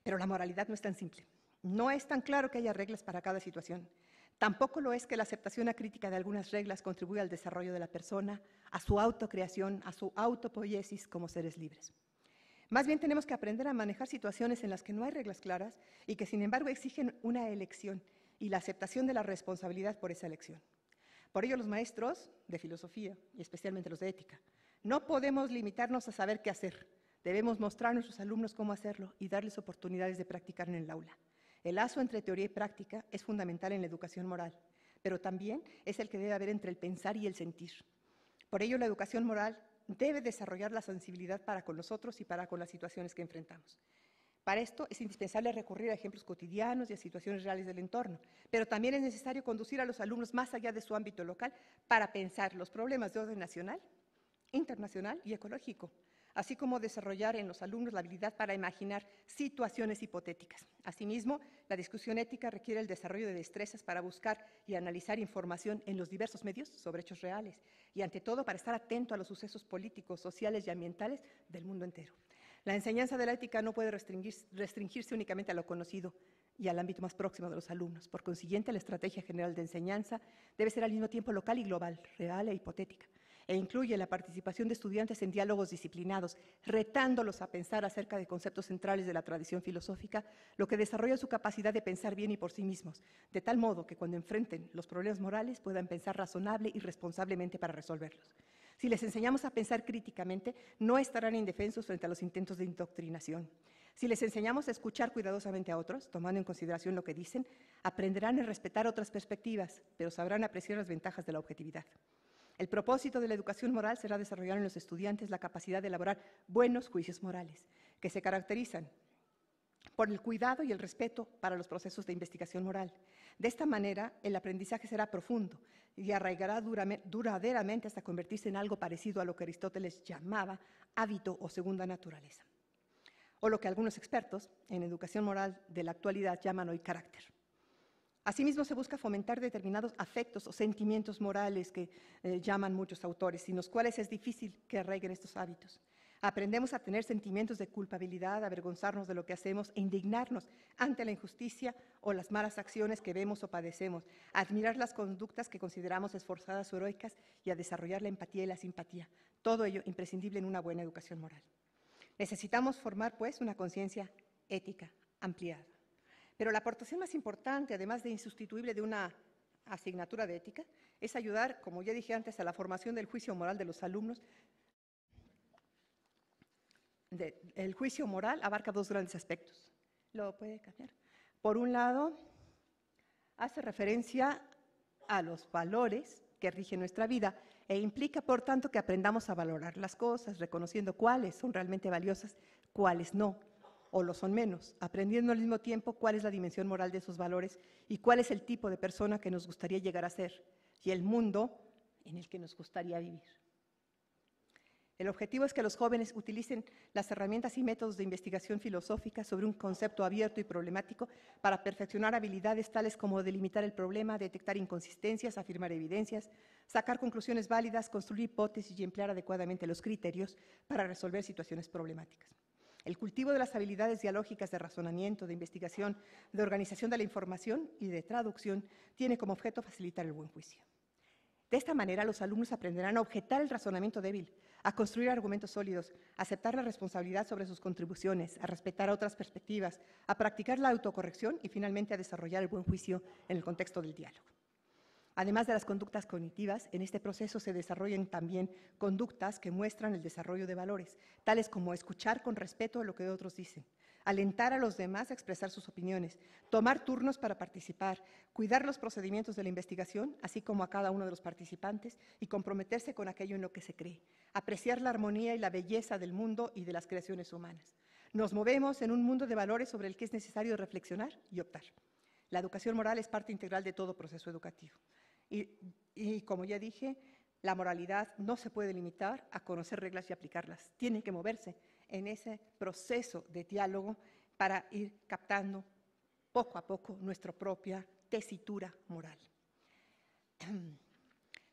Pero la moralidad no es tan simple. No es tan claro que haya reglas para cada situación. Tampoco lo es que la aceptación acrítica de algunas reglas contribuya al desarrollo de la persona, a su autocreación, a su autopoiesis como seres libres. Más bien tenemos que aprender a manejar situaciones en las que no hay reglas claras y que sin embargo exigen una elección y la aceptación de la responsabilidad por esa elección. Por ello, los maestros de filosofía, y especialmente los de ética, no podemos limitarnos a saber qué hacer. Debemos mostrar a nuestros alumnos cómo hacerlo y darles oportunidades de practicar en el aula. El lazo entre teoría y práctica es fundamental en la educación moral, pero también es el que debe haber entre el pensar y el sentir. Por ello, la educación moral debe desarrollar la sensibilidad para con nosotros y para con las situaciones que enfrentamos. Para esto es indispensable recurrir a ejemplos cotidianos y a situaciones reales del entorno, pero también es necesario conducir a los alumnos más allá de su ámbito local para pensar los problemas de orden nacional, internacional y ecológico, así como desarrollar en los alumnos la habilidad para imaginar situaciones hipotéticas. Asimismo, la discusión ética requiere el desarrollo de destrezas para buscar y analizar información en los diversos medios sobre hechos reales y, ante todo, para estar atento a los sucesos políticos, sociales y ambientales del mundo entero. La enseñanza de la ética no puede restringirse únicamente a lo conocido y al ámbito más próximo de los alumnos. Por consiguiente, la estrategia general de enseñanza debe ser al mismo tiempo local y global, real e hipotética, e incluye la participación de estudiantes en diálogos disciplinados, retándolos a pensar acerca de conceptos centrales de la tradición filosófica, lo que desarrolla su capacidad de pensar bien y por sí mismos, de tal modo que cuando enfrenten los problemas morales puedan pensar razonable y responsablemente para resolverlos. Si les enseñamos a pensar críticamente, no estarán indefensos frente a los intentos de indoctrinación. Si les enseñamos a escuchar cuidadosamente a otros, tomando en consideración lo que dicen, aprenderán a respetar otras perspectivas, pero sabrán apreciar las ventajas de la objetividad. El propósito de la educación moral será desarrollar en los estudiantes la capacidad de elaborar buenos juicios morales, que se caracterizan por el cuidado y el respeto para los procesos de investigación moral. De esta manera, el aprendizaje será profundo y arraigará duraderamente hasta convertirse en algo parecido a lo que Aristóteles llamaba hábito o segunda naturaleza, o lo que algunos expertos en educación moral de la actualidad llaman hoy carácter. Asimismo, se busca fomentar determinados afectos o sentimientos morales que llaman muchos autores, sin los cuales es difícil que arraiguen estos hábitos. Aprendemos a tener sentimientos de culpabilidad, a avergonzarnos de lo que hacemos e indignarnos ante la injusticia o las malas acciones que vemos o padecemos, a admirar las conductas que consideramos esforzadas o heroicas y a desarrollar la empatía y la simpatía. Todo ello imprescindible en una buena educación moral. Necesitamos formar, pues, una conciencia ética ampliada. Pero la aportación más importante, además de insustituible de una asignatura de ética, es ayudar, como ya dije antes, a la formación del juicio moral de los alumnos. El juicio moral abarca dos grandes aspectos. ¿Lo puede cambiar? Por un lado, hace referencia a los valores que rigen nuestra vida e implica, por tanto, que aprendamos a valorar las cosas, reconociendo cuáles son realmente valiosas, cuáles no, o lo son menos, aprendiendo al mismo tiempo cuál es la dimensión moral de esos valores y cuál es el tipo de persona que nos gustaría llegar a ser y el mundo en el que nos gustaría vivir. El objetivo es que los jóvenes utilicen las herramientas y métodos de investigación filosófica sobre un concepto abierto y problemático para perfeccionar habilidades tales como delimitar el problema, detectar inconsistencias, afirmar evidencias, sacar conclusiones válidas, construir hipótesis y emplear adecuadamente los criterios para resolver situaciones problemáticas. El cultivo de las habilidades dialógicas de razonamiento, de investigación, de organización de la información y de traducción tiene como objeto facilitar el buen juicio. De esta manera, los alumnos aprenderán a objetar el razonamiento débil, a construir argumentos sólidos, a aceptar la responsabilidad sobre sus contribuciones, a respetar otras perspectivas, a practicar la autocorrección y, finalmente, a desarrollar el buen juicio en el contexto del diálogo. Además de las conductas cognitivas, en este proceso se desarrollan también conductas que muestran el desarrollo de valores, tales como escuchar con respeto lo que otros dicen, alentar a los demás a expresar sus opiniones, tomar turnos para participar, cuidar los procedimientos de la investigación, así como a cada uno de los participantes, y comprometerse con aquello en lo que se cree, apreciar la armonía y la belleza del mundo y de las creaciones humanas. Nos movemos en un mundo de valores sobre el que es necesario reflexionar y optar. La educación moral es parte integral de todo proceso educativo. Y como ya dije, la moralidad no se puede limitar a conocer reglas y aplicarlas. Tiene que moverse en ese proceso de diálogo para ir captando poco a poco nuestra propia tesitura moral.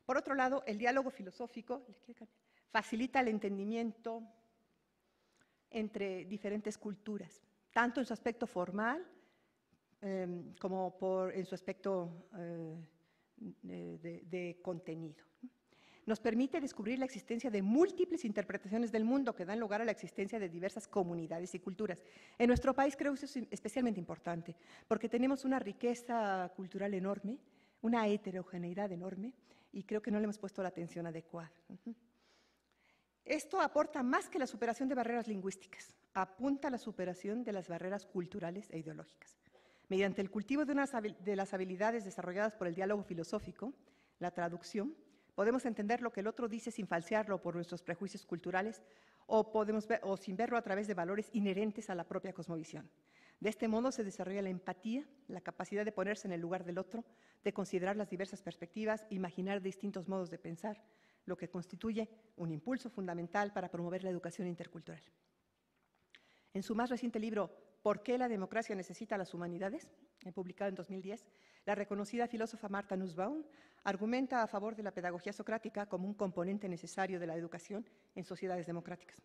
Por otro lado, el diálogo filosófico facilita el entendimiento entre diferentes culturas, tanto en su aspecto formal como en su aspecto de contenido. Nos permite descubrir la existencia de múltiples interpretaciones del mundo que dan lugar a la existencia de diversas comunidades y culturas. En nuestro país creo que eso es especialmente importante, porque tenemos una riqueza cultural enorme, una heterogeneidad enorme, y creo que no le hemos puesto la atención adecuada. Esto aporta más que la superación de barreras lingüísticas, apunta a la superación de las barreras culturales e ideológicas. Mediante el cultivo de las habilidades desarrolladas por el diálogo filosófico, la traducción, podemos entender lo que el otro dice sin falsearlo por nuestros prejuicios culturales o sin verlo a través de valores inherentes a la propia cosmovisión. De este modo se desarrolla la empatía, la capacidad de ponerse en el lugar del otro, de considerar las diversas perspectivas, imaginar distintos modos de pensar, lo que constituye un impulso fundamental para promover la educación intercultural. En su más reciente libro, ¿Por qué la democracia necesita a las humanidades?, publicado en 2010, la reconocida filósofa Martha Nussbaum argumenta a favor de la pedagogía socrática como un componente necesario de la educación en sociedades democráticas.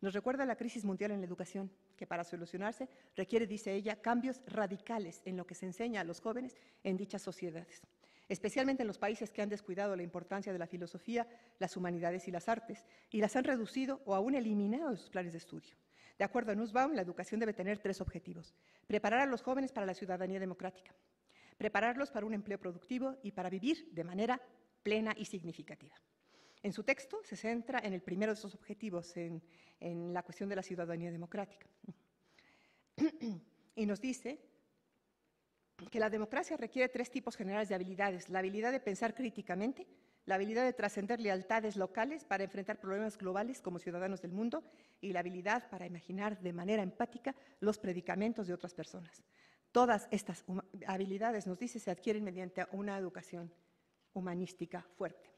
Nos recuerda la crisis mundial en la educación, que para solucionarse requiere, dice ella, cambios radicales en lo que se enseña a los jóvenes en dichas sociedades, especialmente en los países que han descuidado la importancia de la filosofía, las humanidades y las artes, y las han reducido o aún eliminado de sus planes de estudio. De acuerdo a Nussbaum, la educación debe tener 3 objetivos: preparar a los jóvenes para la ciudadanía democrática, prepararlos para un empleo productivo y para vivir de manera plena y significativa. En su texto se centra en el primero de esos objetivos, en la cuestión de la ciudadanía democrática. Y nos dice que la democracia requiere 3 tipos generales de habilidades: la habilidad de pensar críticamente, la habilidad de trascender lealtades locales para enfrentar problemas globales como ciudadanos del mundo y la habilidad para imaginar de manera empática los predicamentos de otras personas. Todas estas habilidades, nos dice, se adquieren mediante una educación humanística fuerte.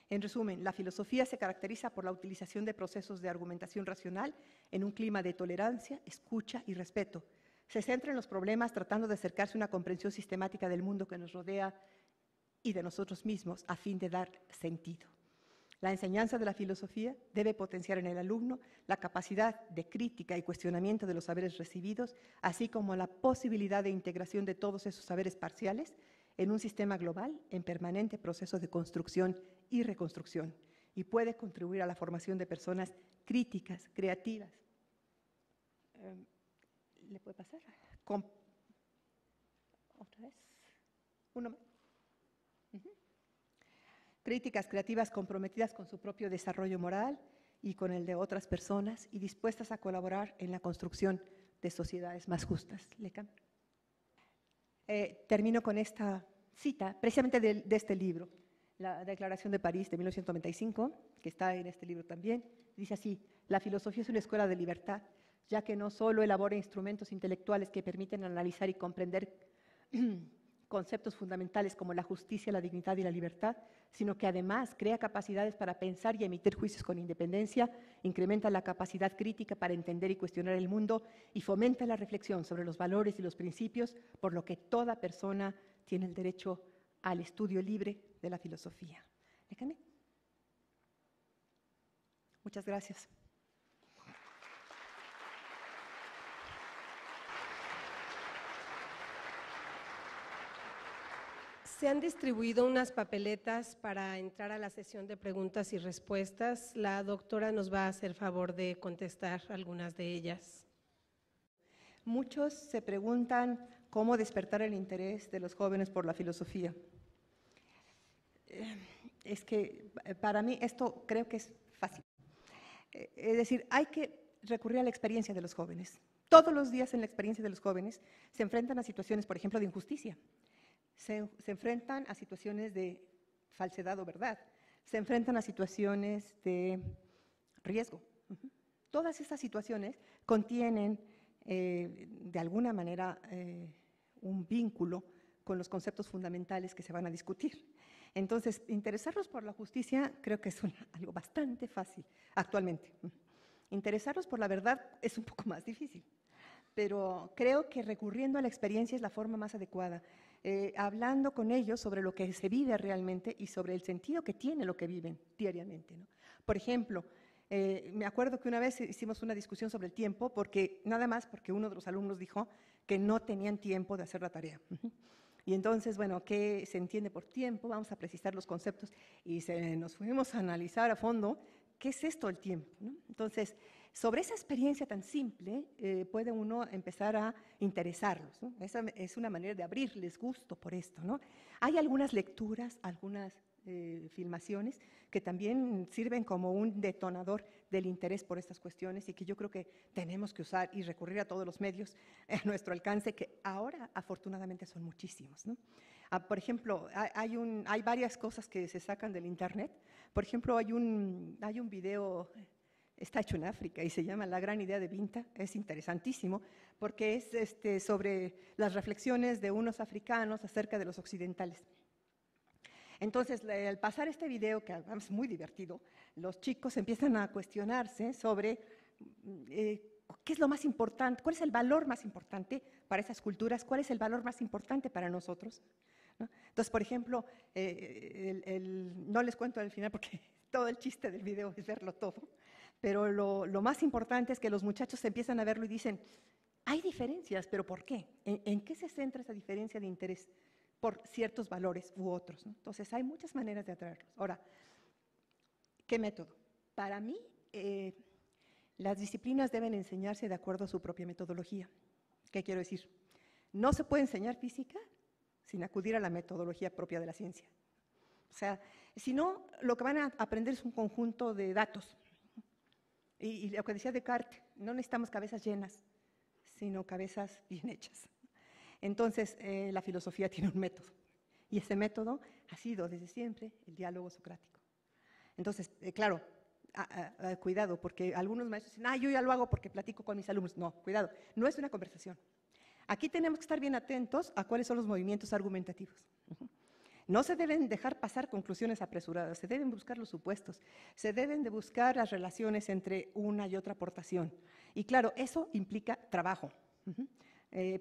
En resumen, la filosofía se caracteriza por la utilización de procesos de argumentación racional en un clima de tolerancia, escucha y respeto. Se centra en los problemas tratando de acercarse a una comprensión sistemática del mundo que nos rodea y de nosotros mismos a fin de dar sentido. La enseñanza de la filosofía debe potenciar en el alumno la capacidad de crítica y cuestionamiento de los saberes recibidos, así como la posibilidad de integración de todos esos saberes parciales en un sistema global en permanente proceso de construcción y reconstrucción, y puede contribuir a la formación de personas críticas, creativas. ¿Le puede pasar? ¿Otra vez? ¿Uno más? Críticas creativas comprometidas con su propio desarrollo moral y con el de otras personas y dispuestas a colaborar en la construcción de sociedades más justas. Termino con esta cita, precisamente de este libro, la Declaración de París de 1995, que está en este libro también. Dice así: la filosofía es una escuela de libertad, ya que no solo elabora instrumentos intelectuales que permiten analizar y comprender conceptos fundamentales como la justicia, la dignidad y la libertad, sino que además crea capacidades para pensar y emitir juicios con independencia, incrementa la capacidad crítica para entender y cuestionar el mundo y fomenta la reflexión sobre los valores y los principios, por lo que toda persona tiene el derecho al estudio libre de la filosofía. Déjame. Muchas gracias. Se han distribuido unas papeletas para entrar a la sesión de preguntas y respuestas. La doctora nos va a hacer favor de contestar algunas de ellas. Muchos se preguntan cómo despertar el interés de los jóvenes por la filosofía. Es que para mí esto creo que es fácil. Es decir, hay que recurrir a la experiencia de los jóvenes. Todos los días en la experiencia de los jóvenes se enfrentan a situaciones, por ejemplo, de injusticia. Se enfrentan a situaciones de falsedad o verdad, se enfrentan a situaciones de riesgo. Todas estas situaciones contienen, de alguna manera, un vínculo con los conceptos fundamentales que se van a discutir. Entonces, interesarlos por la justicia creo que es algo bastante fácil actualmente. Interesarlos por la verdad es un poco más difícil, pero creo que recurriendo a la experiencia es la forma más adecuada. Hablando con ellos sobre lo que se vive realmente y sobre el sentido que tiene lo que viven diariamente, ¿no? Por ejemplo, me acuerdo que una vez hicimos una discusión sobre el tiempo, nada más porque uno de los alumnos dijo que no tenían tiempo de hacer la tarea. Y entonces, bueno, ¿qué se entiende por tiempo? Vamos a precisar los conceptos y nos fuimos a analizar a fondo qué es esto el tiempo, ¿no? Entonces, sobre esa experiencia tan simple puede uno empezar a interesarlos, ¿no? Esa es una manera de abrirles gusto por esto, ¿no? Hay algunas lecturas, algunas filmaciones que también sirven como un detonador del interés por estas cuestiones y que yo creo que tenemos que usar y recurrir a todos los medios a nuestro alcance, que ahora afortunadamente son muchísimos, ¿no? Por ejemplo, hay varias cosas que se sacan del internet. Por ejemplo, hay un video está hecho en África y se llama La gran idea de Binta. Es interesantísimo porque es sobre las reflexiones de unos africanos acerca de los occidentales. Entonces, al pasar este video, que es muy divertido, los chicos empiezan a cuestionarse sobre qué es lo más importante, cuál es el valor más importante para esas culturas, cuál es el valor más importante para nosotros, ¿no? Entonces, por ejemplo, no les cuento al final porque todo el chiste del video es verlo todo, pero lo más importante es que los muchachos empiezan a verlo y dicen, hay diferencias, pero ¿por qué? ¿En qué se centra esa diferencia de interés por ciertos valores u otros, ¿no? Entonces, hay muchas maneras de atraerlos. Ahora, ¿qué método? Para mí, las disciplinas deben enseñarse de acuerdo a su propia metodología. ¿Qué quiero decir? No se puede enseñar física sin acudir a la metodología propia de la ciencia. O sea, si no, lo que van a aprender es un conjunto de datos. Y lo que decía Descartes, no necesitamos cabezas llenas, sino cabezas bien hechas. Entonces, la filosofía tiene un método, y ese método ha sido desde siempre el diálogo socrático. Entonces, claro, cuidado, porque algunos maestros dicen, yo ya lo hago porque platico con mis alumnos. No, cuidado, no es una conversación. Aquí tenemos que estar bien atentos a cuáles son los movimientos argumentativos. No se deben dejar pasar conclusiones apresuradas, se deben buscar los supuestos, se deben de buscar las relaciones entre una y otra aportación. Y claro, eso implica trabajo.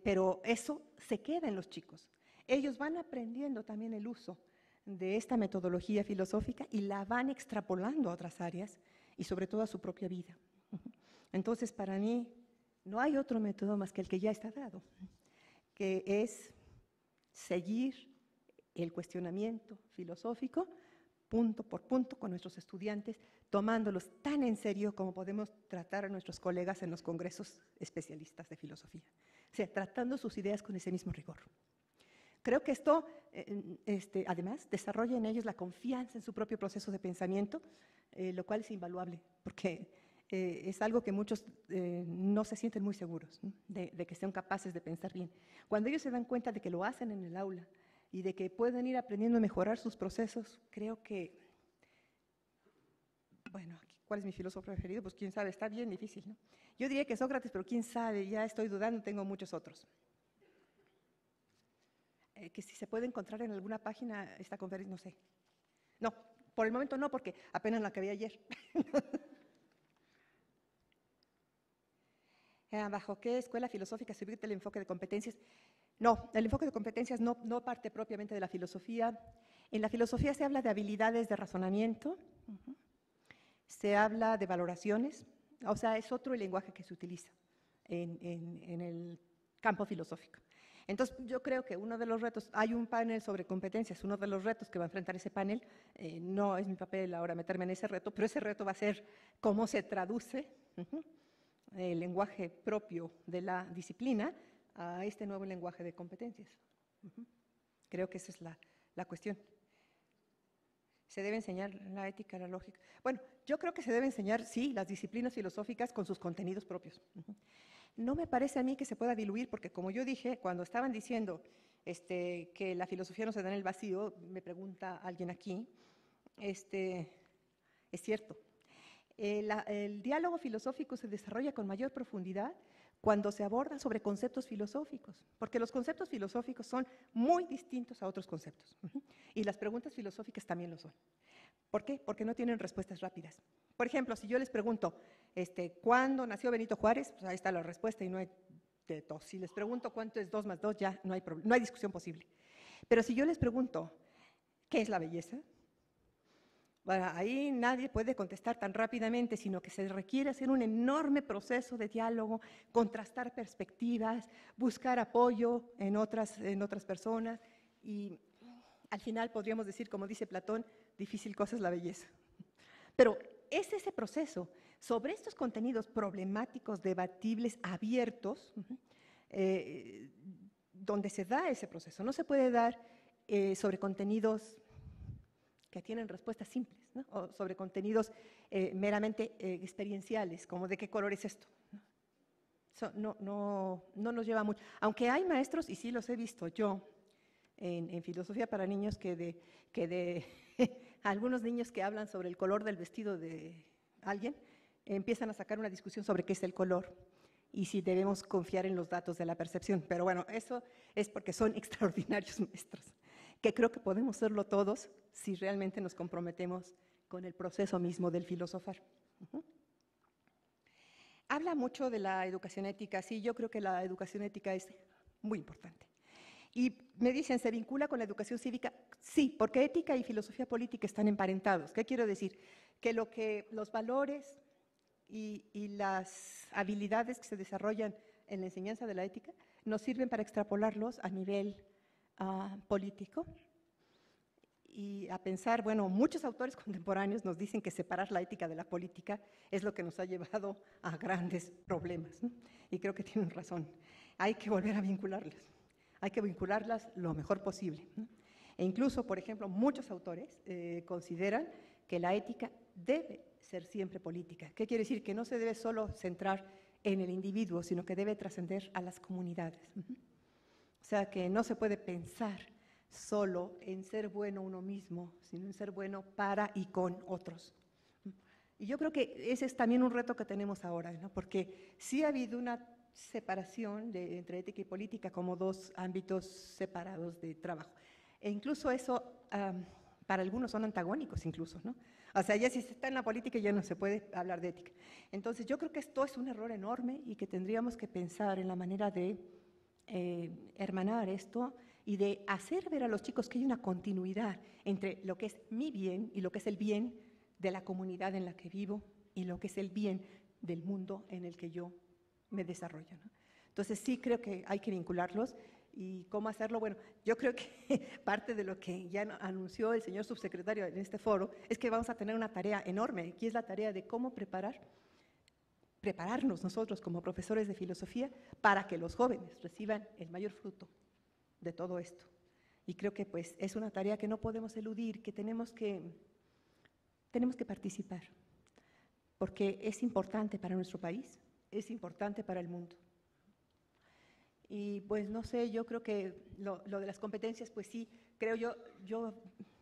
Pero eso se queda en los chicos. Ellos van aprendiendo también el uso de esta metodología filosófica y la van extrapolando a otras áreas y sobre todo a su propia vida. Entonces, para mí, no hay otro método más que el que ya está dado, que es seguir el cuestionamiento filosófico punto por punto con nuestros estudiantes, tomándolos tan en serio como podemos tratar a nuestros colegas en los congresos especialistas de filosofía. O sea, tratando sus ideas con ese mismo rigor. Creo que esto, además, desarrolla en ellos la confianza en su propio proceso de pensamiento, lo cual es invaluable, porque es algo que muchos no se sienten muy seguros, ¿no? de que sean capaces de pensar bien. Cuando ellos se dan cuenta de que lo hacen en el aula y de que pueden ir aprendiendo a mejorar sus procesos, creo que, bueno, ¿cuál es mi filósofo preferido? Pues quién sabe, está bien difícil, ¿no? Yo diría que Sócrates, pero quién sabe, ya estoy dudando, tengo muchos otros. Que si se puede encontrar en alguna página esta conferencia, no sé. No, por el momento no, porque apenas la acabé ayer. ¿Bajo qué escuela filosófica se ubica el enfoque de competencias? No, el enfoque de competencias no parte propiamente de la filosofía. En la filosofía se habla de habilidades de razonamiento, se habla de valoraciones, o sea, es otro el lenguaje que se utiliza en el campo filosófico. Entonces, yo creo que uno de los retos, hay un panel sobre competencias, uno de los retos que va a enfrentar ese panel, no es mi papel ahora meterme en ese reto, pero ese reto va a ser cómo se traduce el lenguaje propio de la disciplina a este nuevo lenguaje de competencias. Creo que esa es la cuestión. ¿Se debe enseñar la ética, la lógica? Bueno, yo creo que se debe enseñar, sí, las disciplinas filosóficas con sus contenidos propios. No me parece a mí que se pueda diluir, porque como yo dije, cuando estaban diciendo que la filosofía no se da en el vacío, me pregunta alguien aquí, es cierto. El diálogo filosófico se desarrolla con mayor profundidad cuando se aborda sobre conceptos filosóficos, porque los conceptos filosóficos son muy distintos a otros conceptos, y las preguntas filosóficas también lo son. ¿Por qué? Porque no tienen respuestas rápidas. Por ejemplo, si yo les pregunto, ¿cuándo nació Benito Juárez? Pues ahí está la respuesta y no hay de dos. Si les pregunto cuánto es 2 más 2, ya no hay discusión posible. Pero si yo les pregunto, ¿qué es la belleza? Bueno, ahí nadie puede contestar tan rápidamente, sino que se requiere hacer un enorme proceso de diálogo, contrastar perspectivas, buscar apoyo en otras personas y al final podríamos decir, como dice Platón, difícil cosa es la belleza. Pero es ese proceso sobre estos contenidos problemáticos, debatibles, abiertos, donde se da ese proceso. No se puede dar sobre contenidos que tienen respuestas simples, ¿no? O sobre contenidos meramente experienciales, como de qué color es esto. Eso no nos lleva mucho. Aunque hay maestros, y sí los he visto yo, en filosofía para niños, que de algunos niños que hablan sobre el color del vestido de alguien, empiezan a sacar una discusión sobre qué es el color y si debemos confiar en los datos de la percepción. Pero bueno, eso es porque son extraordinarios maestros, que creo que podemos serlo todos si realmente nos comprometemos con el proceso mismo del filosofar. Habla mucho de la educación ética. Sí, yo creo que la educación ética es muy importante. Y me dicen, ¿se vincula con la educación cívica? Sí, porque ética y filosofía política están emparentados. ¿Qué quiero decir? Que los valores y las habilidades que se desarrollan en la enseñanza de la ética nos sirven para extrapolarlos a nivel político y a pensar, bueno, muchos autores contemporáneos nos dicen que separar la ética de la política es lo que nos ha llevado a grandes problemas, ¿no? Y creo que tienen razón. Hay que volver a vincularlas. Hay que vincularlas lo mejor posible, ¿no? E incluso, por ejemplo, muchos autores consideran que la ética debe ser siempre política. ¿Qué quiere decir? Que no se debe solo centrar en el individuo, sino que debe trascender a las comunidades. O sea, que no se puede pensar solo en ser bueno uno mismo, sino en ser bueno para y con otros. Y yo creo que ese es también un reto que tenemos ahora, ¿no? Porque sí ha habido una separación entre ética y política como dos ámbitos separados de trabajo. E incluso eso, para algunos son antagónicos incluso, ¿no? O sea, ya si se está en la política ya no se puede hablar de ética. Entonces yo creo que esto es un error enorme y que tendríamos que pensar en la manera de hermanar esto y de hacer ver a los chicos que hay una continuidad entre lo que es mi bien y lo que es el bien de la comunidad en la que vivo y lo que es el bien del mundo en el que yo me desarrollo, ¿no? Entonces sí creo que hay que vincularlos. ¿Y cómo hacerlo? Bueno, yo creo que parte de lo que ya anunció el señor subsecretario en este foro es que vamos a tener una tarea enorme, que es la tarea de cómo prepararnos nosotros como profesores de filosofía para que los jóvenes reciban el mayor fruto de todo esto. Y creo que pues es una tarea que no podemos eludir, que tenemos que participar, porque es importante para nuestro país, es importante para el mundo. Y pues no sé, yo creo que lo de las competencias, pues sí, creo yo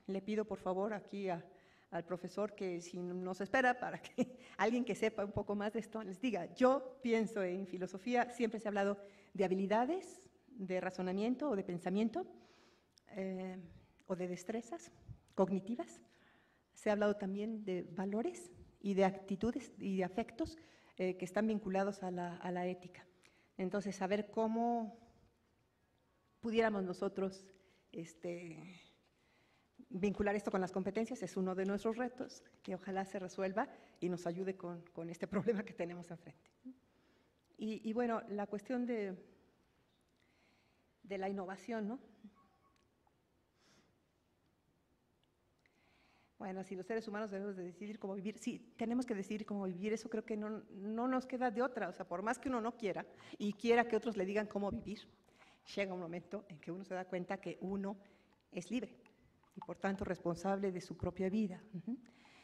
le pido por favor aquí al profesor que si nos espera para que alguien que sepa un poco más de esto les diga. Yo pienso en filosofía, siempre se ha hablado de habilidades, de razonamiento o de pensamiento, o de destrezas cognitivas. Se ha hablado también de valores y de actitudes y de afectos que están vinculados a la ética. Entonces, saber cómo pudiéramos nosotros vincular esto con las competencias es uno de nuestros retos, que ojalá se resuelva y nos ayude con este problema que tenemos enfrente. Y bueno, la cuestión de la innovación, ¿no? Bueno, si los seres humanos debemos de decidir cómo vivir, sí, tenemos que decidir cómo vivir, eso creo que no nos queda de otra, o sea, por más que uno no quiera y quiera que otros le digan cómo vivir, llega un momento en que uno se da cuenta que uno es libre y por tanto responsable de su propia vida.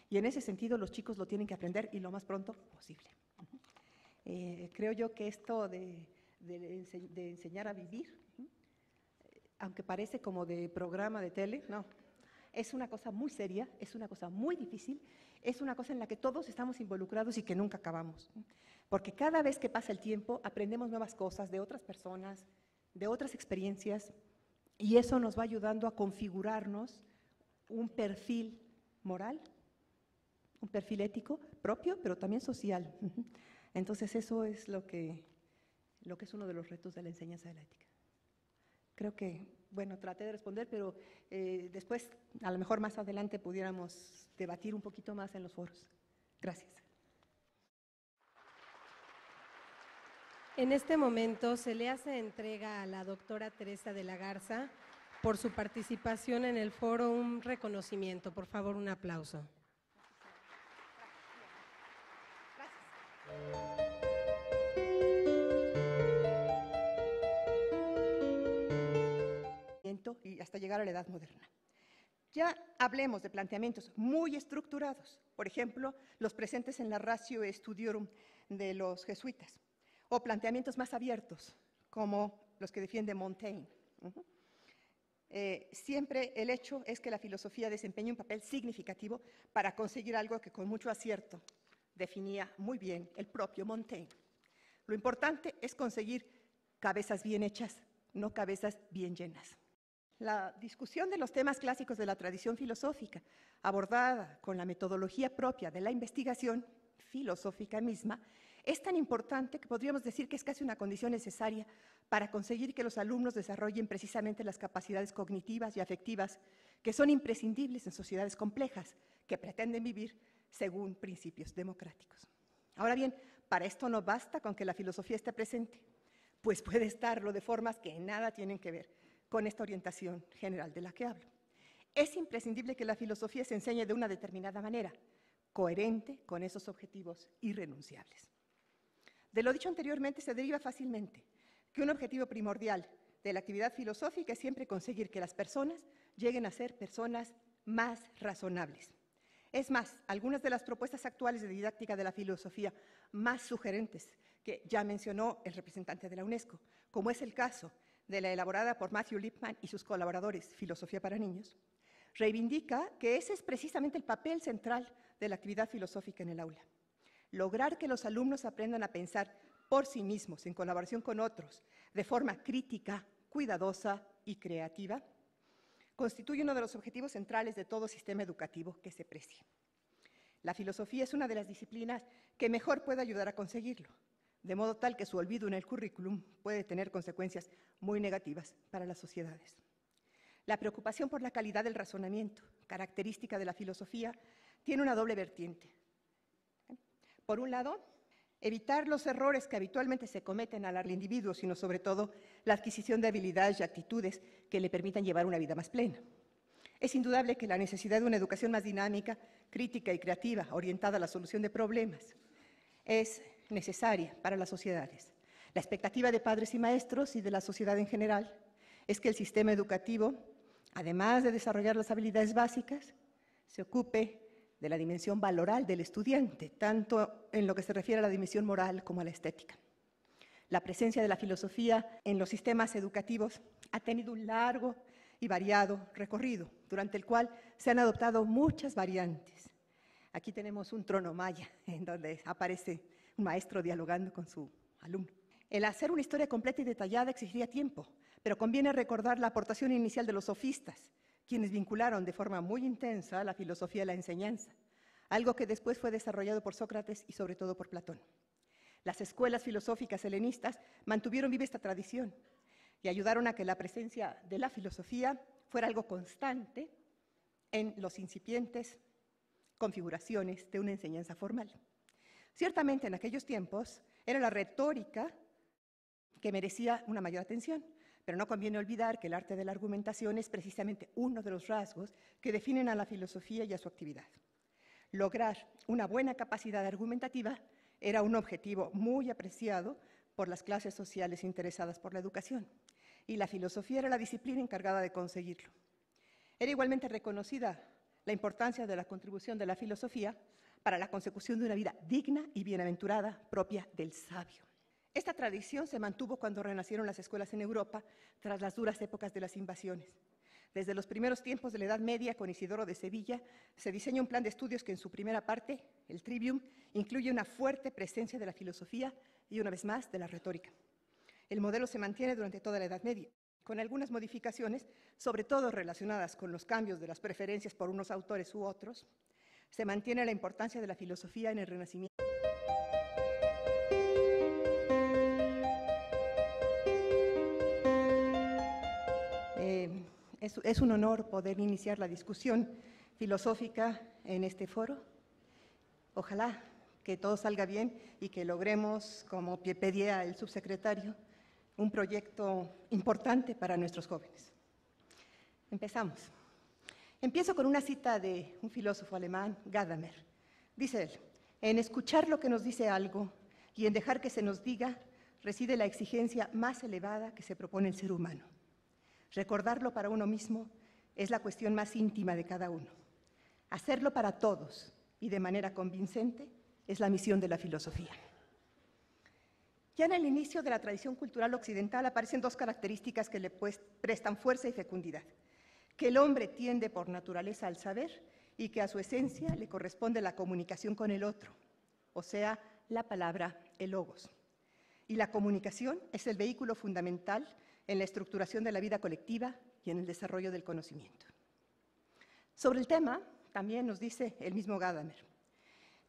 Y en ese sentido los chicos lo tienen que aprender y lo más pronto posible. Creo yo que esto de enseñar a vivir, aunque parece como de programa de tele, no. Es una cosa muy seria, es una cosa muy difícil, es una cosa en la que todos estamos involucrados y que nunca acabamos. Porque cada vez que pasa el tiempo aprendemos nuevas cosas de otras personas, de otras experiencias, y eso nos va ayudando a configurarnos un perfil moral, un perfil ético propio, pero también social. Entonces eso es lo que es uno de los retos de la enseñanza de la ética. Creo que, bueno, traté de responder, pero después, a lo mejor más adelante, pudiéramos debatir un poquito más en los foros. Gracias. En este momento se le hace entrega a la doctora Teresa de la Garza por su participación en el foro un reconocimiento. Por favor, un aplauso. Y hasta llegar a la edad moderna. Ya hablemos de planteamientos muy estructurados, por ejemplo, los presentes en la Ratio Studiorum de los jesuitas, o planteamientos más abiertos, como los que defiende Montaigne. Siempre el hecho es que la filosofía desempeña un papel significativo para conseguir algo que con mucho acierto definía muy bien el propio Montaigne. Lo importante es conseguir cabezas bien hechas, no cabezas bien llenas. La discusión de los temas clásicos de la tradición filosófica, abordada con la metodología propia de la investigación filosófica misma, es tan importante que podríamos decir que es casi una condición necesaria para conseguir que los alumnos desarrollen precisamente las capacidades cognitivas y afectivas que son imprescindibles en sociedades complejas que pretenden vivir según principios democráticos. Ahora bien, para esto no basta con que la filosofía esté presente, pues puede estarlo de formas que nada tienen que ver con esta orientación general de la que hablo. Es imprescindible que la filosofía se enseñe de una determinada manera, coherente con esos objetivos irrenunciables. De lo dicho anteriormente se deriva fácilmente que un objetivo primordial de la actividad filosófica es siempre conseguir que las personas lleguen a ser personas más razonables. Es más, algunas de las propuestas actuales de didáctica de la filosofía más sugerentes que ya mencionó el representante de la UNESCO, como es el caso de la elaborada por Matthew Lipman y sus colaboradores, Filosofía para Niños, reivindica que ese es precisamente el papel central de la actividad filosófica en el aula. Lograr que los alumnos aprendan a pensar por sí mismos, en colaboración con otros, de forma crítica, cuidadosa y creativa, constituye uno de los objetivos centrales de todo sistema educativo que se precie. La filosofía es una de las disciplinas que mejor puede ayudar a conseguirlo, de modo tal que su olvido en el currículum puede tener consecuencias muy negativas para las sociedades. La preocupación por la calidad del razonamiento, característica de la filosofía, tiene una doble vertiente. Por un lado, evitar los errores que habitualmente se cometen al individuo, sino sobre todo la adquisición de habilidades y actitudes que le permitan llevar una vida más plena. Es indudable que la necesidad de una educación más dinámica, crítica y creativa, orientada a la solución de problemas, es necesaria para las sociedades. La expectativa de padres y maestros y de la sociedad en general es que el sistema educativo, además de desarrollar las habilidades básicas, se ocupe de la dimensión valoral del estudiante, tanto en lo que se refiere a la dimensión moral como a la estética. La presencia de la filosofía en los sistemas educativos ha tenido un largo y variado recorrido, durante el cual se han adoptado muchas variantes. Aquí tenemos un trono maya, en donde aparece un maestro dialogando con su alumno. El hacer una historia completa y detallada exigiría tiempo, pero conviene recordar la aportación inicial de los sofistas, quienes vincularon de forma muy intensa la filosofía a la enseñanza, algo que después fue desarrollado por Sócrates y sobre todo por Platón. Las escuelas filosóficas helenistas mantuvieron viva esta tradición y ayudaron a que la presencia de la filosofía fuera algo constante en los incipientes configuraciones de una enseñanza formal. Ciertamente en aquellos tiempos era la retórica que merecía una mayor atención, pero no conviene olvidar que el arte de la argumentación es precisamente uno de los rasgos que definen a la filosofía y a su actividad. Lograr una buena capacidad argumentativa era un objetivo muy apreciado por las clases sociales interesadas por la educación, y la filosofía era la disciplina encargada de conseguirlo. Era igualmente reconocida la importancia de la contribución de la filosofía para la consecución de una vida digna y bienaventurada propia del sabio. Esta tradición se mantuvo cuando renacieron las escuelas en Europa tras las duras épocas de las invasiones. Desde los primeros tiempos de la Edad Media, con Isidoro de Sevilla, se diseña un plan de estudios que en su primera parte, el Trivium, incluye una fuerte presencia de la filosofía y, una vez más, de la retórica. El modelo se mantiene durante toda la Edad Media, con algunas modificaciones, sobre todo relacionadas con los cambios de las preferencias por unos autores u otros. Se mantiene la importancia de la filosofía en el Renacimiento. Es un honor poder iniciar la discusión filosófica en este foro. Ojalá que todo salga bien y que logremos, como pedía el subsecretario, un proyecto importante para nuestros jóvenes. Empezamos. Empiezo con una cita de un filósofo alemán, Gadamer. Dice él: en escuchar lo que nos dice algo y en dejar que se nos diga reside la exigencia más elevada que se propone el ser humano. Recordarlo para uno mismo es la cuestión más íntima de cada uno. Hacerlo para todos y de manera convincente es la misión de la filosofía. Ya en el inicio de la tradición cultural occidental aparecen dos características que le prestan fuerza y fecundidad: que el hombre tiende por naturaleza al saber y que a su esencia le corresponde la comunicación con el otro, o sea, la palabra, el logos. Y la comunicación es el vehículo fundamental en la estructuración de la vida colectiva y en el desarrollo del conocimiento. Sobre el tema, también nos dice el mismo Gadamer: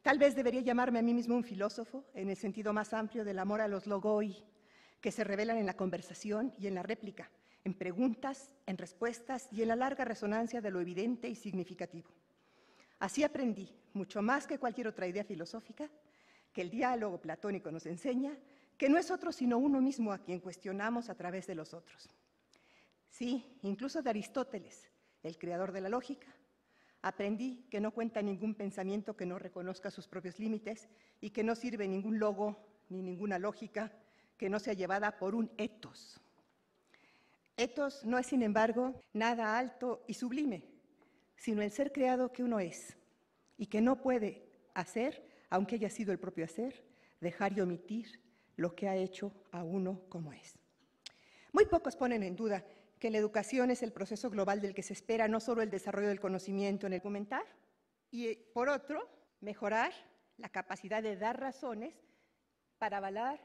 tal vez debería llamarme a mí mismo un filósofo en el sentido más amplio del amor a los logoi, que se revelan en la conversación y en la réplica, en preguntas, en respuestas y en la larga resonancia de lo evidente y significativo. Así aprendí, mucho más que cualquier otra idea filosófica, que el diálogo platónico nos enseña que no es otro sino uno mismo a quien cuestionamos a través de los otros. Sí, incluso de Aristóteles, el creador de la lógica, aprendí que no cuenta ningún pensamiento que no reconozca sus propios límites y que no sirve ningún logo ni ninguna lógica que no sea llevada por un etos. Etos no es, sin embargo, nada alto y sublime, sino el ser creado que uno es y que no puede hacer, aunque haya sido el propio hacer, dejar y omitir lo que ha hecho a uno como es. Muy pocos ponen en duda que la educación es el proceso global del que se espera no solo el desarrollo del conocimiento en el argumentar, y por otro, mejorar la capacidad de dar razones para avalar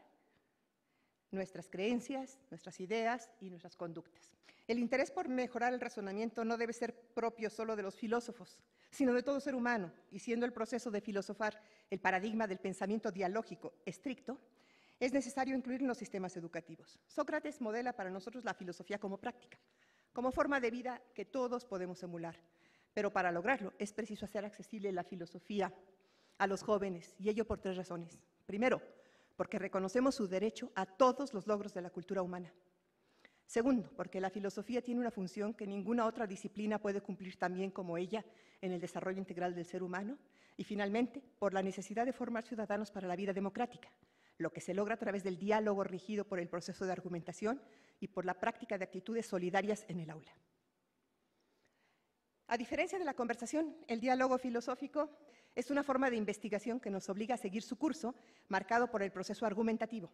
nuestras creencias, nuestras ideas y nuestras conductas. El interés por mejorar el razonamiento no debe ser propio solo de los filósofos, sino de todo ser humano, y siendo el proceso de filosofar el paradigma del pensamiento dialógico estricto, es necesario incluir en los sistemas educativos. Sócrates modela para nosotros la filosofía como práctica, como forma de vida que todos podemos emular, pero para lograrlo es preciso hacer accesible la filosofía a los jóvenes, y ello por 3 razones. Primero, porque reconocemos su derecho a todos los logros de la cultura humana. Segundo, porque la filosofía tiene una función que ninguna otra disciplina puede cumplir tan bien como ella en el desarrollo integral del ser humano. Y finalmente, por la necesidad de formar ciudadanos para la vida democrática, lo que se logra a través del diálogo regido por el proceso de argumentación y por la práctica de actitudes solidarias en el aula. A diferencia de la conversación, el diálogo filosófico es una forma de investigación que nos obliga a seguir su curso, marcado por el proceso argumentativo.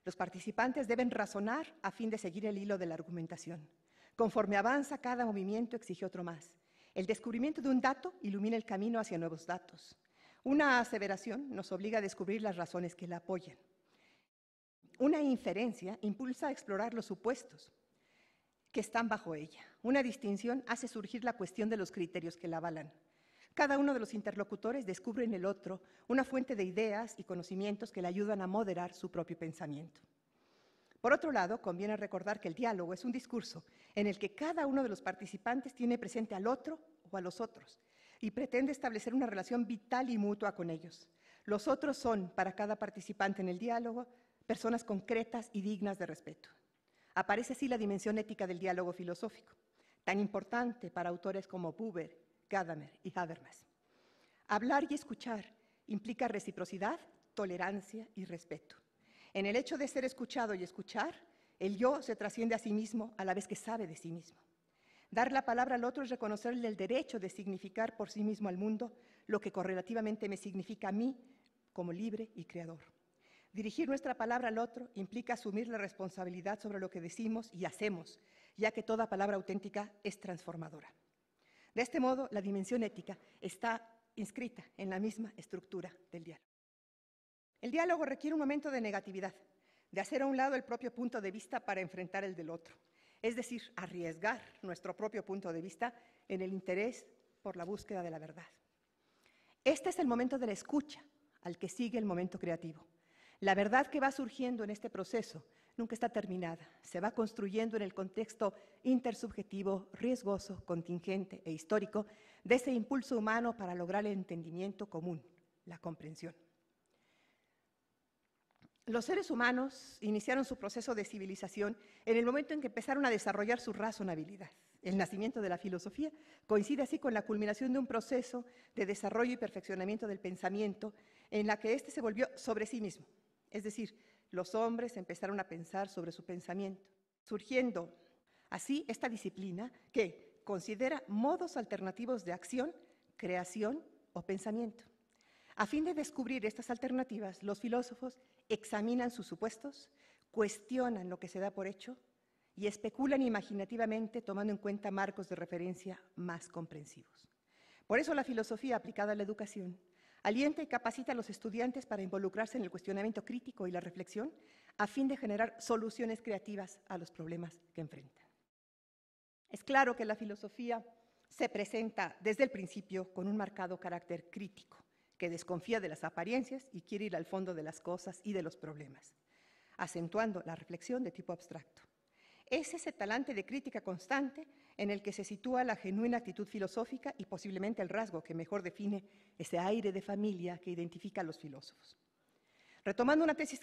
Los participantes deben razonar a fin de seguir el hilo de la argumentación. Conforme avanza, cada movimiento exige otro más. El descubrimiento de un dato ilumina el camino hacia nuevos datos. Una aseveración nos obliga a descubrir las razones que la apoyan. Una inferencia impulsa a explorar los supuestos que están bajo ella. Una distinción hace surgir la cuestión de los criterios que la avalan. Cada uno de los interlocutores descubre en el otro una fuente de ideas y conocimientos que le ayudan a moderar su propio pensamiento. Por otro lado, conviene recordar que el diálogo es un discurso en el que cada uno de los participantes tiene presente al otro o a los otros y pretende establecer una relación vital y mutua con ellos. Los otros son, para cada participante en el diálogo, personas concretas y dignas de respeto. Aparece así la dimensión ética del diálogo filosófico, tan importante para autores como Buber, Gadamer y Habermas. Hablar y escuchar implica reciprocidad, tolerancia y respeto. En el hecho de ser escuchado y escuchar, el yo se trasciende a sí mismo a la vez que sabe de sí mismo. Dar la palabra al otro es reconocerle el derecho de significar por sí mismo al mundo lo que correlativamente me significa a mí como libre y creador. Dirigir nuestra palabra al otro implica asumir la responsabilidad sobre lo que decimos y hacemos, ya que toda palabra auténtica es transformadora. De este modo, la dimensión ética está inscrita en la misma estructura del diálogo. El diálogo requiere un momento de negatividad, de hacer a un lado el propio punto de vista para enfrentar el del otro, es decir, arriesgar nuestro propio punto de vista en el interés por la búsqueda de la verdad. Este es el momento de la escucha, al que sigue el momento creativo. La verdad que va surgiendo en este proceso nunca está terminada, se va construyendo en el contexto intersubjetivo, riesgoso, contingente e histórico de ese impulso humano para lograr el entendimiento común, la comprensión. Los seres humanos iniciaron su proceso de civilización en el momento en que empezaron a desarrollar su razonabilidad. El nacimiento de la filosofía coincide así con la culminación de un proceso de desarrollo y perfeccionamiento del pensamiento en la que éste se volvió sobre sí mismo. Es decir, los hombres empezaron a pensar sobre su pensamiento, surgiendo así esta disciplina que considera modos alternativos de acción, creación o pensamiento. A fin de descubrir estas alternativas, los filósofos examinan sus supuestos, cuestionan lo que se da por hecho y especulan imaginativamente tomando en cuenta marcos de referencia más comprensivos. Por eso la filosofía aplicada a la educación Alienta y capacita a los estudiantes para involucrarse en el cuestionamiento crítico y la reflexión a fin de generar soluciones creativas a los problemas que enfrentan. Es claro que la filosofía se presenta desde el principio con un marcado carácter crítico, que desconfía de las apariencias y quiere ir al fondo de las cosas y de los problemas, acentuando la reflexión de tipo abstracto. Es ese talante de crítica constante en el que se sitúa la genuina actitud filosófica y posiblemente el rasgo que mejor define ese aire de familia que identifica a los filósofos. Retomando una tesis